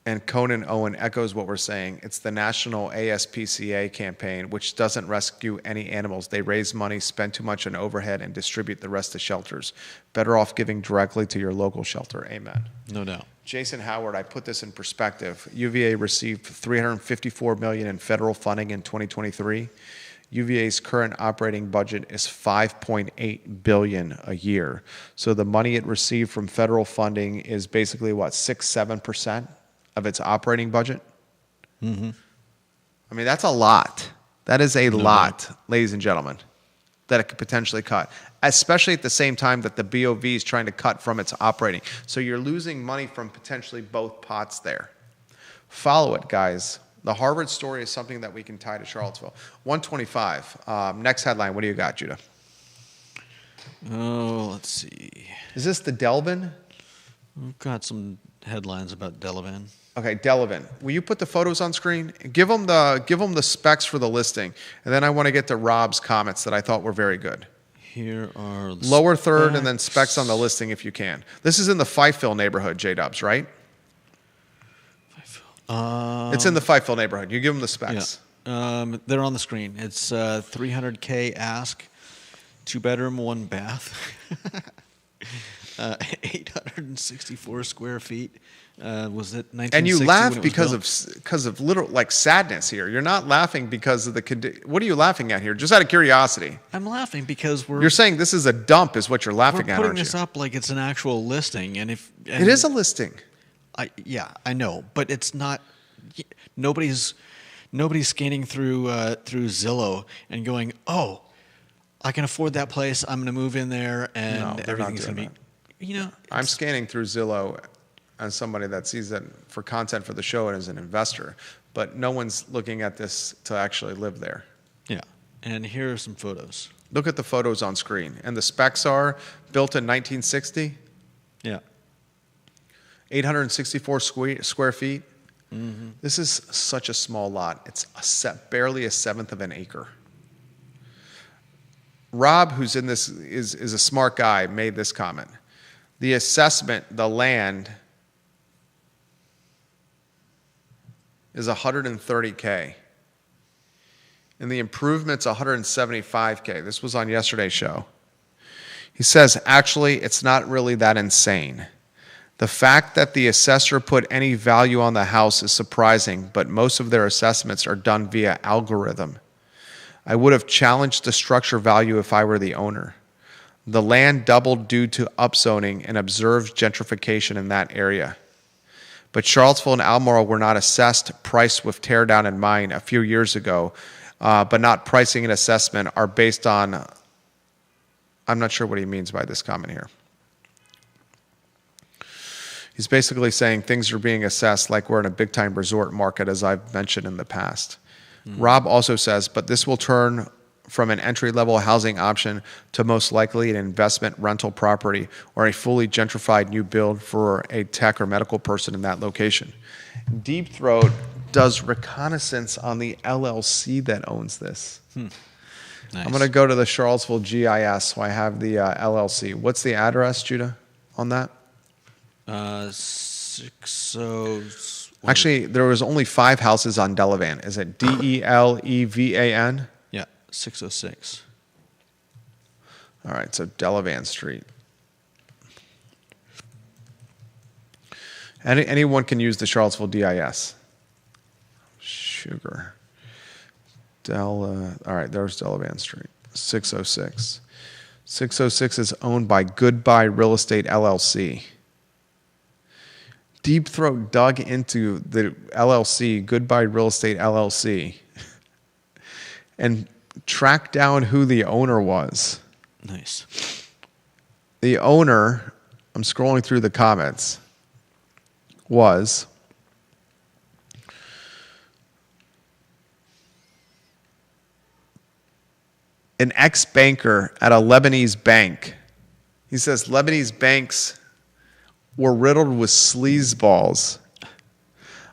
And Conan Owen echoes what we're saying. It's the national ASPCA campaign, which doesn't rescue any animals. They raise money, spend too much on overhead, and distribute the rest to shelters. Better off giving directly to your local shelter. Amen. No doubt. Jason Howard, I put this in perspective. UVA received $354 million in federal funding in 2023. UVA's current operating budget is $5.8 billion a year. So the money it received from federal funding is basically what, 6-7% of its operating budget? Mm-hmm. I mean, that's a lot. That is a lot, ladies and gentlemen, that it could potentially cut, especially at the same time that the BOV is trying to cut from its operating. So you're losing money from potentially both pots there. Follow it, guys. The Harvard story is something that we can tie to Charlottesville. 125. Next headline. What do you got, Judah? Oh, let's see. Is this the Delavan? We've got some headlines about Delavan. Okay, Delavan. Will you put the photos on screen? Give them the specs for the listing, and then I want to get to Rob's comments that I thought were very good. Here are the lower third and then specs on the listing if you can. This is in the Fifeville neighborhood, J-Dubs, right? It's in the Fifeville neighborhood. You give them the specs. Yeah. They're on the screen. It's $300K ask, 2-bedroom, 1 bath, 864 square feet. Was it 1960? And you laugh because of literal like sadness here. You're not laughing because of the what are you laughing at here? Just out of curiosity. I'm laughing because you're saying this is a dump, is what you're laughing at. We're putting this up like it's an actual listing, and it is a listing. I know, but it's not. Nobody's scanning through Zillow and going, oh, I can afford that place. I'm going to move in there, and everything's going to be. I'm scanning through Zillow as somebody that sees it for content for the show and as an investor, but no one's looking at this to actually live there. Yeah, and here are some photos. Look at the photos on screen, and the specs are built in 1960. Yeah. 864 square feet. Mm-hmm. This is such a small lot. It's barely a seventh of an acre. Rob, who's in this, is a smart guy, made this comment. The assessment, the land, is $130K. And the improvement's $175K. This was on yesterday's show. He says, actually, it's not really that insane. The fact that the assessor put any value on the house is surprising, but most of their assessments are done via algorithm. I would have challenged the structure value if I were the owner. The land doubled due to upzoning and observed gentrification in that area. But Charlottesville and Albemarle were not assessed, priced with teardown in mind a few years ago, but not pricing and assessment are based on, I'm not sure what he means by this comment here. He's basically saying things are being assessed like we're in a big-time resort market, as I've mentioned in the past. Mm-hmm. Rob also says, but this will turn from an entry-level housing option to most likely an investment rental property or a fully gentrified new build for a tech or medical person in that location. Deep Throat does reconnaissance on the LLC that owns this. Nice. I'm going to go to the Charlottesville GIS. So I have the LLC. What's the address, Judah, on that? 60. Actually, there was only 5 houses on Delavan. Is it Delevan? Yeah, 606. All right, so Delavan Street. Anyone can use the Charlottesville DIS. Sugar. All right, there's Delavan Street, 606. 606 is owned by Goodbye Real Estate LLC. Deep Throat dug into the LLC, Goodbye Real Estate LLC, and tracked down who the owner was. Nice. The owner, I'm scrolling through the comments, was an ex-banker at a Lebanese bank. He says Lebanese banks were riddled with sleazeballs,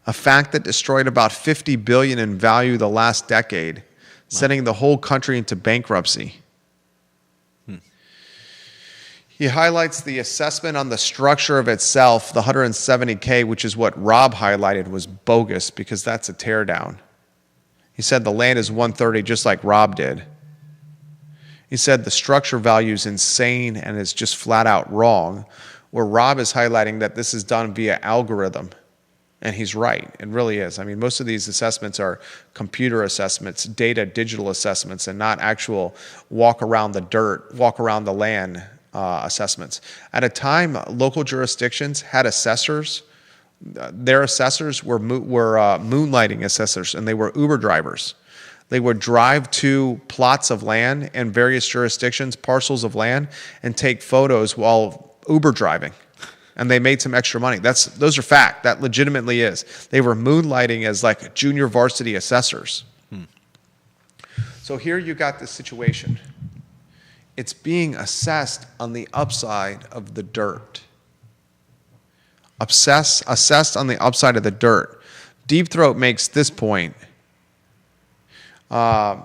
a fact that destroyed about $50 billion in value the last decade, sending the whole country into bankruptcy. He highlights the assessment on the structure of itself, the $170K, which is what Rob highlighted, was bogus because that's a teardown. He said the land is $130, just like Rob did. He said the structure value is insane and is just flat out wrong, where Rob is highlighting that this is done via algorithm. And he's right. It really is. I mean, most of these assessments are computer assessments, data, digital assessments, and not actual walk around the dirt, walk around the land assessments. At a time, local jurisdictions had assessors. Their assessors were moonlighting assessors, and they were Uber drivers. They would drive to plots of land in various jurisdictions, parcels of land, and take photos while Uber driving. And they made some extra money. Those are fact. That legitimately is. They were moonlighting as like junior varsity assessors. So here you got this situation. It's being assessed on the upside of the dirt. Assessed on the upside of the dirt. Deep Throat makes this point. The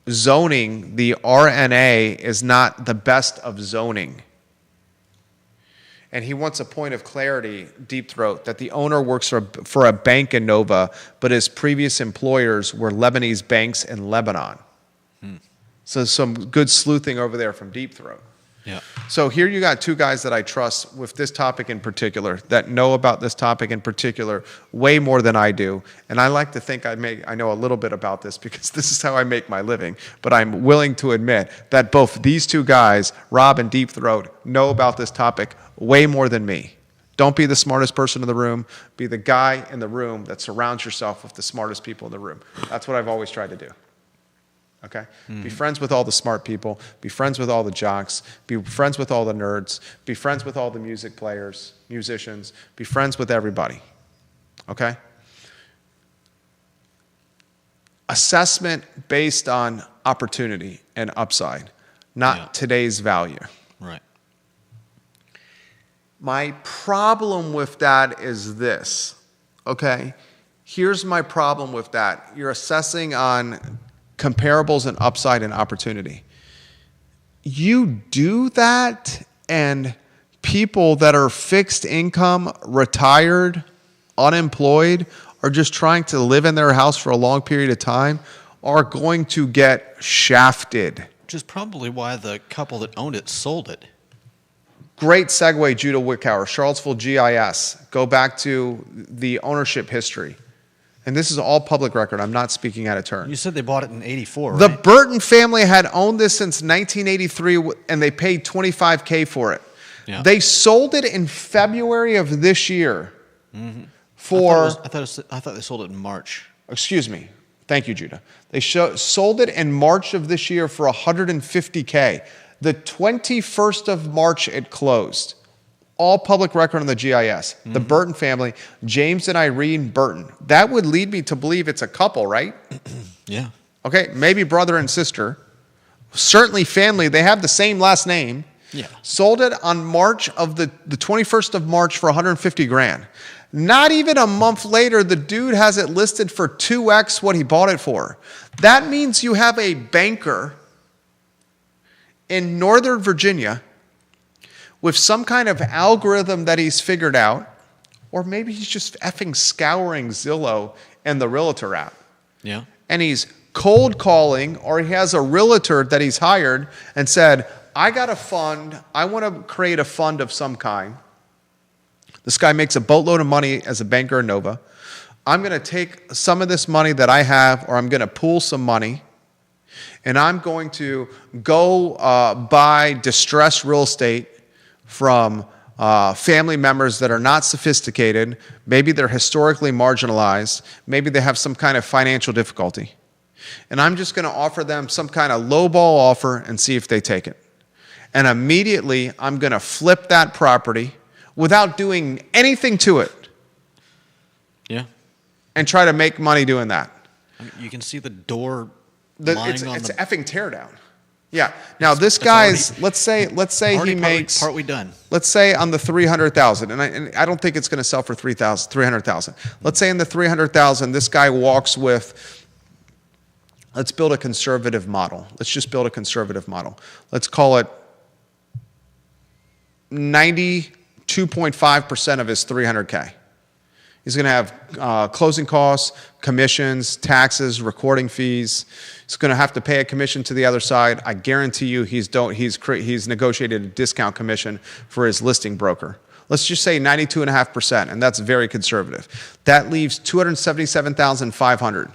zoning, the RNA, is not the best of zoning. And he wants a point of clarity, Deep Throat, that the owner works for a bank in Nova, but his previous employers were Lebanese banks in Lebanon. So some good sleuthing over there from Deep Throat. Yeah. So here you got 2 guys that I trust with this topic in particular, that know about this topic in particular way more than I do. And I like to think I know a little bit about this because this is how I make my living. But I'm willing to admit that both these 2 guys, Rob and Deep Throat, know about this topic way more than me. Don't be the smartest person in the room. Be the guy in the room that surrounds yourself with the smartest people in the room. That's what I've always tried to do. Okay? Be friends with all the smart people. Be friends with all the jocks. Be friends with all the nerds. Be friends with all the music players, musicians. Be friends with everybody. Okay? Assessment based on opportunity and upside, not today's value. Right. My problem with that is this. Okay? Here's my problem with that. You're assessing on comparables and upside and opportunity. You do that, and people that are fixed income, retired, unemployed, are just trying to live in their house for a long period of time are going to get shafted. Which is probably why the couple that owned it sold it. Great segue, Judah Wickower, Charlottesville GIS. Go back to the ownership history. And this is all public record. I'm not speaking out of turn. You said they bought it in 84, right? The Burton family had owned this since 1983, and they paid $25K for it. Yeah. They sold it in February of this year for... I thought they sold it in March. Excuse me. Thank you, Judah. They sold it in March of this year for $150K. The 21st of March, it closed. All public record on the GIS. The Burton family, James and Irene Burton. That would lead me to believe it's a couple, right? Yeah. Okay, maybe brother and sister. Certainly family. They have the same last name. Yeah. Sold it on March of the 21st of March for $150,000. Not even a month later, the dude has it listed for 2x what he bought it for. That means you have a banker in Northern Virginia with some kind of algorithm that he's figured out, or maybe he's just effing scouring Zillow and the Realtor app. Yeah. And he's cold calling, or he has a realtor that he's hired and said, I got a fund. I want to create a fund of some kind. This guy makes a boatload of money as a banker in Nova. I'm going to take some of this money that I have, or I'm going to pool some money, and I'm going to go buy distressed real estate from family members that are not sophisticated. Maybe they're historically marginalized. Maybe they have some kind of financial difficulty. And I'm just going to offer them some kind of lowball offer and see if they take it. And immediately, I'm going to flip that property without doing anything to it. Yeah. And try to make money doing that. I mean, you can see the door lying it's on the... effing teardown. Yeah. Now this guy's, already, let's say he makes partly done. Let's say on the 300,000, and I don't think it's going to sell for 300,000. Let's say in the 300,000, this guy walks with. Let's build a conservative model. Let's just build a conservative model. Let's call it 92.5% of his 300K. He's going to have closing costs, commissions, taxes, recording fees. He's going to have to pay a commission to the other side. I guarantee you he's negotiated a discount commission for his listing broker. Let's just say 92.5%, and that's very conservative. That leaves $277,500.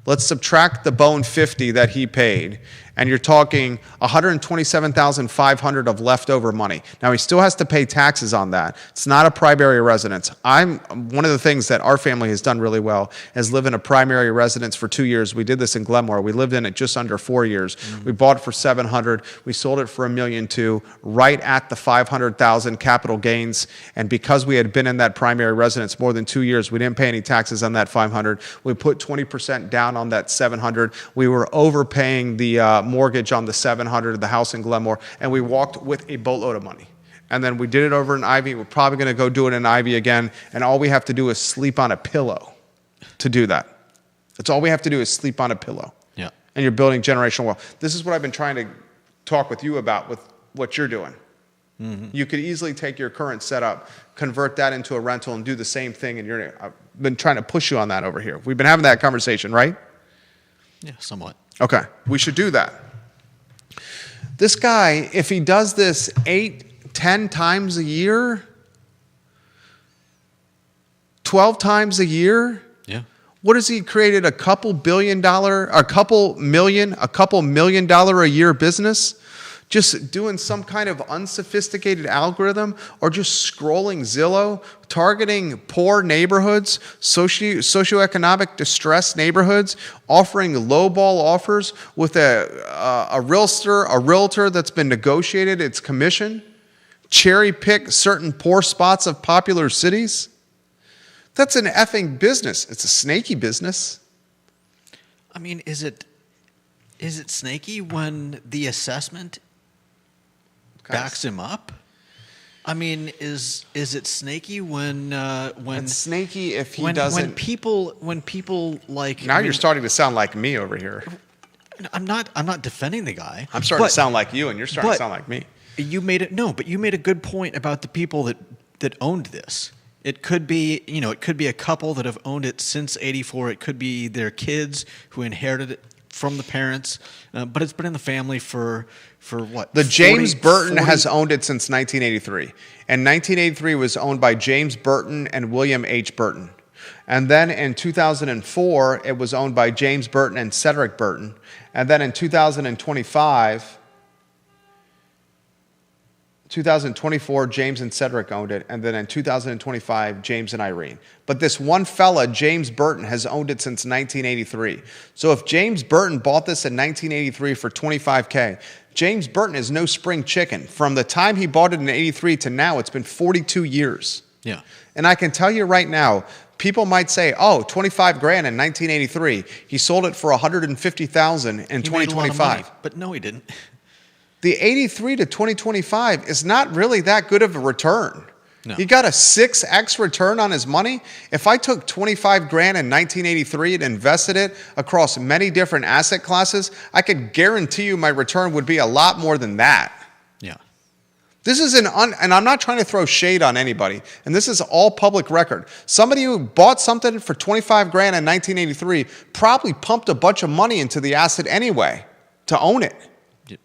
Let's subtract the bone 50 that he paid, and you're talking $127,500 of leftover money. Now, he still has to pay taxes on that. It's not a primary residence. One of the things that our family has done really well is live in a primary residence for 2 years. We did this in Glenmore. We lived in it just under 4 years. Mm-hmm. We bought it for $700,000. We sold it for $1.2 million, right at the $500,000 capital gains. And because we had been in that primary residence more than 2 years, we didn't pay any taxes on that $500,000. We put 20% down on that $700,000. We were overpaying the mortgage on the $700,000 of the house in Glenmore, and we walked with a boatload of money. And then we did it over in Ivy. We're probably going to go do it in Ivy again, and all we have to do is sleep on a pillow to do that. That's all we have to do is sleep on a pillow. Yeah. And you're building generational wealth. This is what I've been trying to talk with you about with what you're doing. Mm-hmm. You could easily take your current setup, convert that into a rental, and do the same thing. And I've been trying to push you on that over here. We've been having that conversation, right? Yeah, somewhat. Okay, we should do that. This guy, if he does this 8-10 times a year, 12 times a year, yeah. What has he created? A couple million dollar a year business? Just doing some kind of unsophisticated algorithm, or just scrolling Zillow, targeting poor neighborhoods, socioeconomic distressed neighborhoods, offering lowball offers with a realtor that's been negotiated its commission, cherry pick certain poor spots of popular cities. That's an effing business. It's a snaky business. I mean, is it snaky when the assessment backs him up? I mean, is it snaky when it's snaky if he doesn't? When people like now you're starting to sound like me over here. I'm not defending the guy. I'm starting to sound like you, and you're starting to sound like me. You made a good point about the people that owned this. It could be a couple that have owned it since '84. It could be their kids who inherited it from the parents, but it's been in the family for what? The James Burton has owned it since 1983. And 1983 was owned by James Burton and William H. Burton. And then in 2004, it was owned by James Burton and Cedric Burton. And then in 2024, James and Cedric owned it, and then in 2025, James and Irene. But this one fella, James Burton, has owned it since 1983. So if James Burton bought this in 1983 for $25K, James Burton is no spring chicken. From the time he bought it in 83 to now, it's been 42 years. Yeah. And I can tell you right now, people might say, oh, $25,000 in 1983. He sold it for $150,000 in 2025. But no, he didn't. The 83 to 2025 is not really that good of a return. No. He got a 6x return on his money. If I took 25 grand in 1983 and invested it across many different asset classes, I could guarantee you my return would be a lot more than that. Yeah. This is and I'm not trying to throw shade on anybody, and this is all public record. Somebody who bought something for 25 grand in 1983 probably pumped a bunch of money into the asset anyway to own it.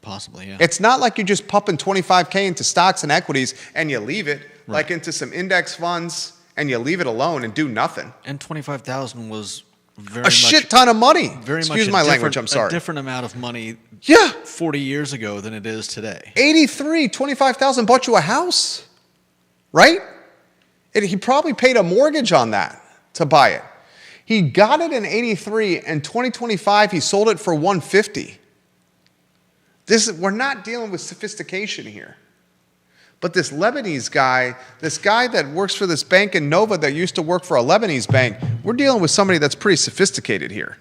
Possibly, yeah. It's not like you're just pumping 25K into stocks and equities and you leave it, like into some index funds, and you leave it alone and do nothing. And 25,000 was a shit ton of money. Excuse my language, I'm sorry. A different amount of money 40 years ago than it is today. 83, 25,000 bought you a house, right? He probably paid a mortgage on that to buy it. He got it in 83, and 2025 he sold it for 150. We're not dealing with sophistication here. But this Lebanese guy, this guy that works for this bank in Nova that used to work for a Lebanese bank, we're dealing with somebody that's pretty sophisticated here.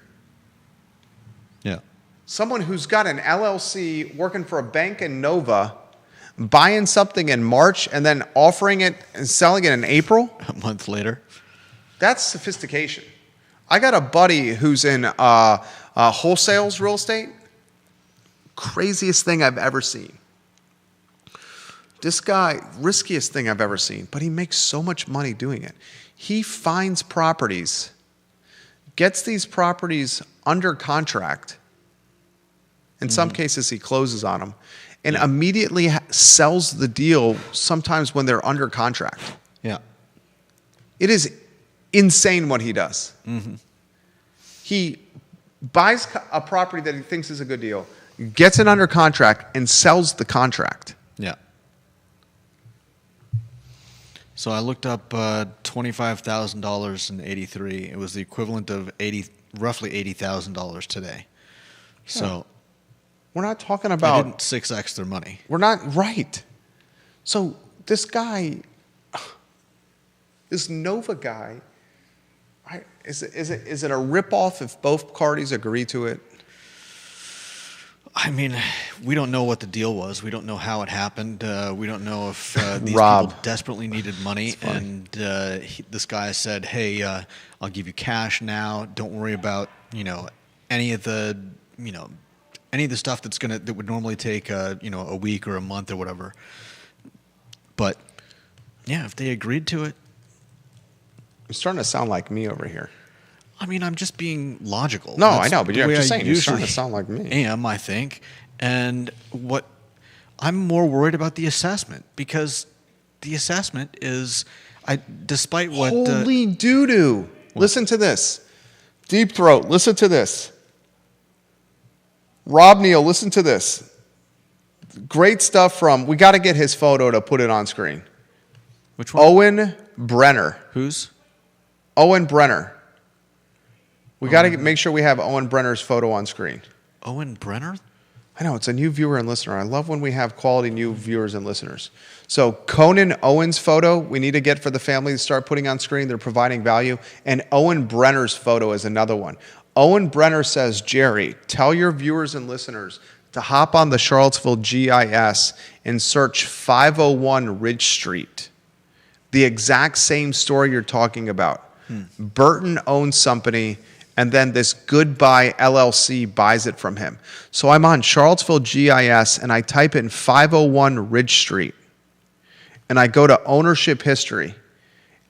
Yeah. Someone who's got an LLC working for a bank in Nova, buying something in March and then offering it and selling it in April. A month later. That's sophistication. I got a buddy who's in wholesales real estate. Craziest thing I've ever seen. This guy, riskiest thing I've ever seen, but he makes so much money doing it. He finds properties, gets these properties under contract. In some cases, he closes on them, and immediately sells the deal sometimes when they're under contract. Yeah. It is insane what he does. Mm-hmm. He buys a property that he thinks is a good deal, gets it under contract, and sells the contract. Yeah. So I looked up $25,000 in '83. It was the equivalent of roughly $80,000 today. So we're not talking they about didn't 6x their money. We're not right. So this guy, this Nova guy, is it a ripoff if both parties agree to it? I mean, we don't know what the deal was. We don't know how it happened. We don't know if these Rob. people desperately needed money. And this guy said, hey, I'll give you cash now. Don't worry about, any of the stuff that would normally take, a week or a month or whatever. But, yeah, if they agreed to it. You're starting to sound like me over here. I mean, I'm just being logical. No, That's I know, but you're just saying you're starting to usually sound like me. I think. And what I'm more worried about the assessment, because the assessment is, despite what holy doo-doo. Listen to this. Deep Throat, listen to this. Rob Neal, listen to this. Great stuff we got to get his photo to put it on screen. Which one? Owen Brenner. Who's? Owen Brenner. We got to make sure we have Owen Brenner's photo on screen. Owen Brenner? I know, it's a new viewer and listener. I love when we have quality new viewers and listeners. So Conan Owens' photo, we need to get for the family to start putting on screen. They're providing value. And Owen Brenner's photo is another one. Owen Brenner says, Jerry, tell your viewers and listeners to hop on the Charlottesville GIS and search 501 Ridge Street. The exact same story you're talking about. Burton owns somebody, and then this Goodbye LLC buys it from him. So I'm on Charlottesville GIS, and I type in 501 Ridge Street, and I go to ownership history,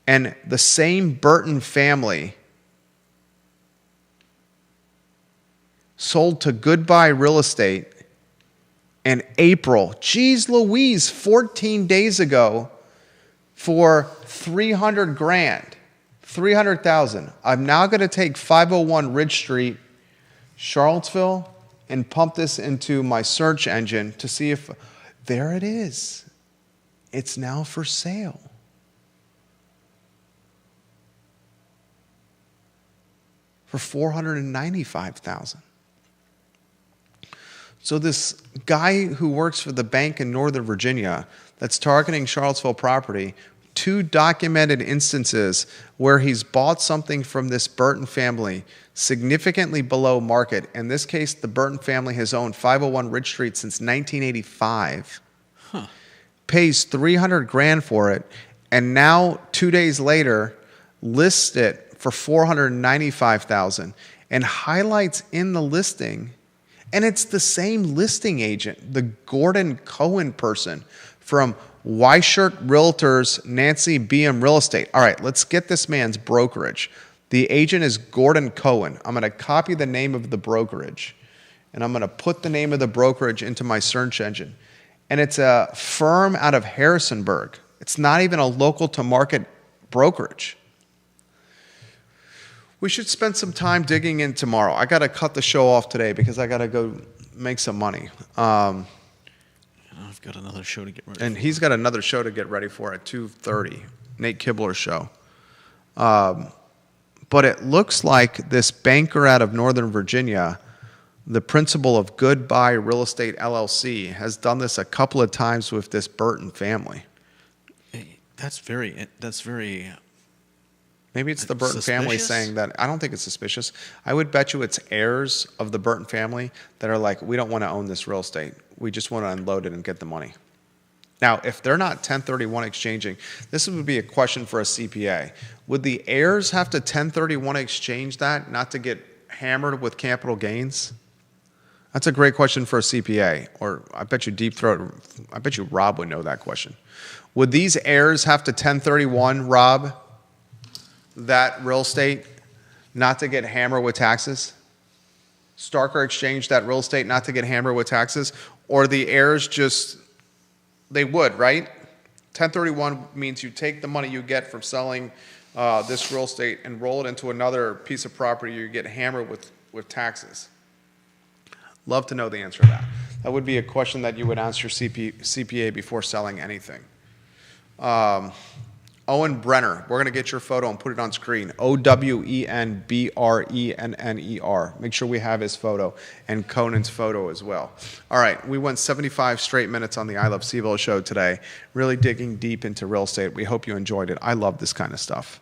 and the same Burton family sold to Goodbye Real Estate in April. Geez Louise, 14 days ago for 300 grand. 300,000. I'm now going to take 501 Ridge Street, Charlottesville, and pump this into my search engine to see if there it is. It's now for sale. For 495,000. So this guy who works for the bank in Northern Virginia that's targeting Charlottesville property, 2 documented instances where he's bought something from this Burton family significantly below market. In this case, the Burton family has owned 501 Ridge Street since 1985. Pays 300 grand for it, and now 2 days later lists it for $495,000 and highlights in the listing, and it's the same listing agent, the Gordon Cohen person from Weichert Realtors, Nancy BM Real Estate. All right, let's get this man's brokerage. The agent is Gordon Cohen. I'm going to copy the name of the brokerage, and I'm going to put the name of the brokerage into my search engine. And it's a firm out of Harrisonburg. It's not even a local to market brokerage. We should spend some time digging in tomorrow. I got to cut the show off today because I got to go make some money. I've got another show to get ready and for. He's got another show to get ready for at 2:30, Nate Kibler's show. But it looks like this banker out of Northern Virginia, the principal of Goodbye Real Estate LLC, has done this a couple of times with this Burton family. Hey, that's very Maybe it's the Burton family suspicious? saying that. I don't think it's suspicious. I would bet you it's heirs of the Burton family that are like, we don't want to own this real estate. We just want to unload it and get the money. Now, if they're not 1031 exchanging, this would be a question for a CPA. Would the heirs have to 1031 exchange that not to get hammered with capital gains? That's a great question for a CPA, or I bet you Deep Throat, I bet you Rob would know that question. Would these heirs have to 1031, Rob, that real estate not to get hammered with taxes? Starker exchange that real estate not to get hammered with taxes? Or the heirs just, they would, right? 1031 means you take the money you get from selling this real estate and roll it into another piece of property, you get hammered with taxes. Love to know the answer to that. That would be a question that you would ask your CPA before selling anything. Owen Brenner, we're going to get your photo and put it on screen. OwenBrenner. Make sure we have his photo and Conan's photo as well. All right, we went 75 straight minutes on the I Love CVille show today, really digging deep into real estate. We hope you enjoyed it. I love this kind of stuff.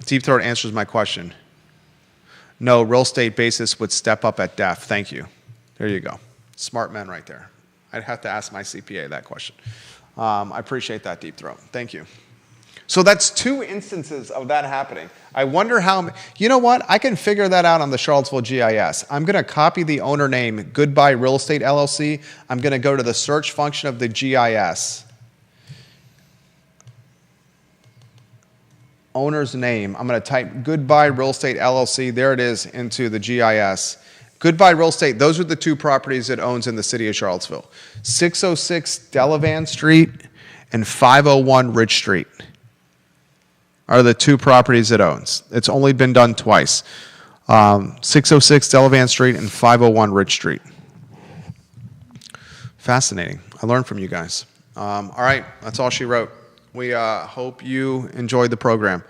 Deep Throat answers my question. No, real estate basis would step up at death. Thank you. There you go. Smart men right there. I'd have to ask my CPA that question. I appreciate that, Deep Throat. Thank you. So that's 2 instances of that happening. I wonder how, you know what? I can figure that out on the Charlottesville GIS. I'm going to copy the owner name, Goodbye Real Estate LLC. I'm going to go to the search function of the GIS. Owner's name. I'm going to type Goodbye Real Estate LLC. There it is into the GIS. Goodbye Real Estate. Those are the 2 properties it owns in the city of Charlottesville. 606 Delavan Street and 501 Ridge Street are the 2 properties it owns. It's only been done twice. 606 Delavan Street and 501 Ridge Street. Fascinating. I learned from you guys. All right, that's all she wrote. We hope you enjoyed the program.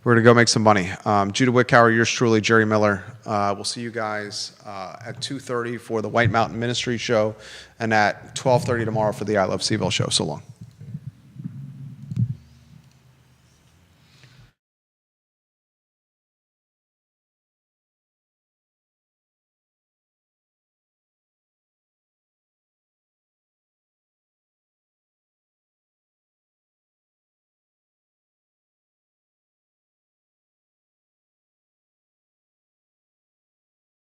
We're going to go make some money. Judah Wickower, yours truly, Jerry Miller. We'll see you guys at 2:30 for the White Mountain Ministry show and at 12:30 tomorrow for the I Love CVille show. So long.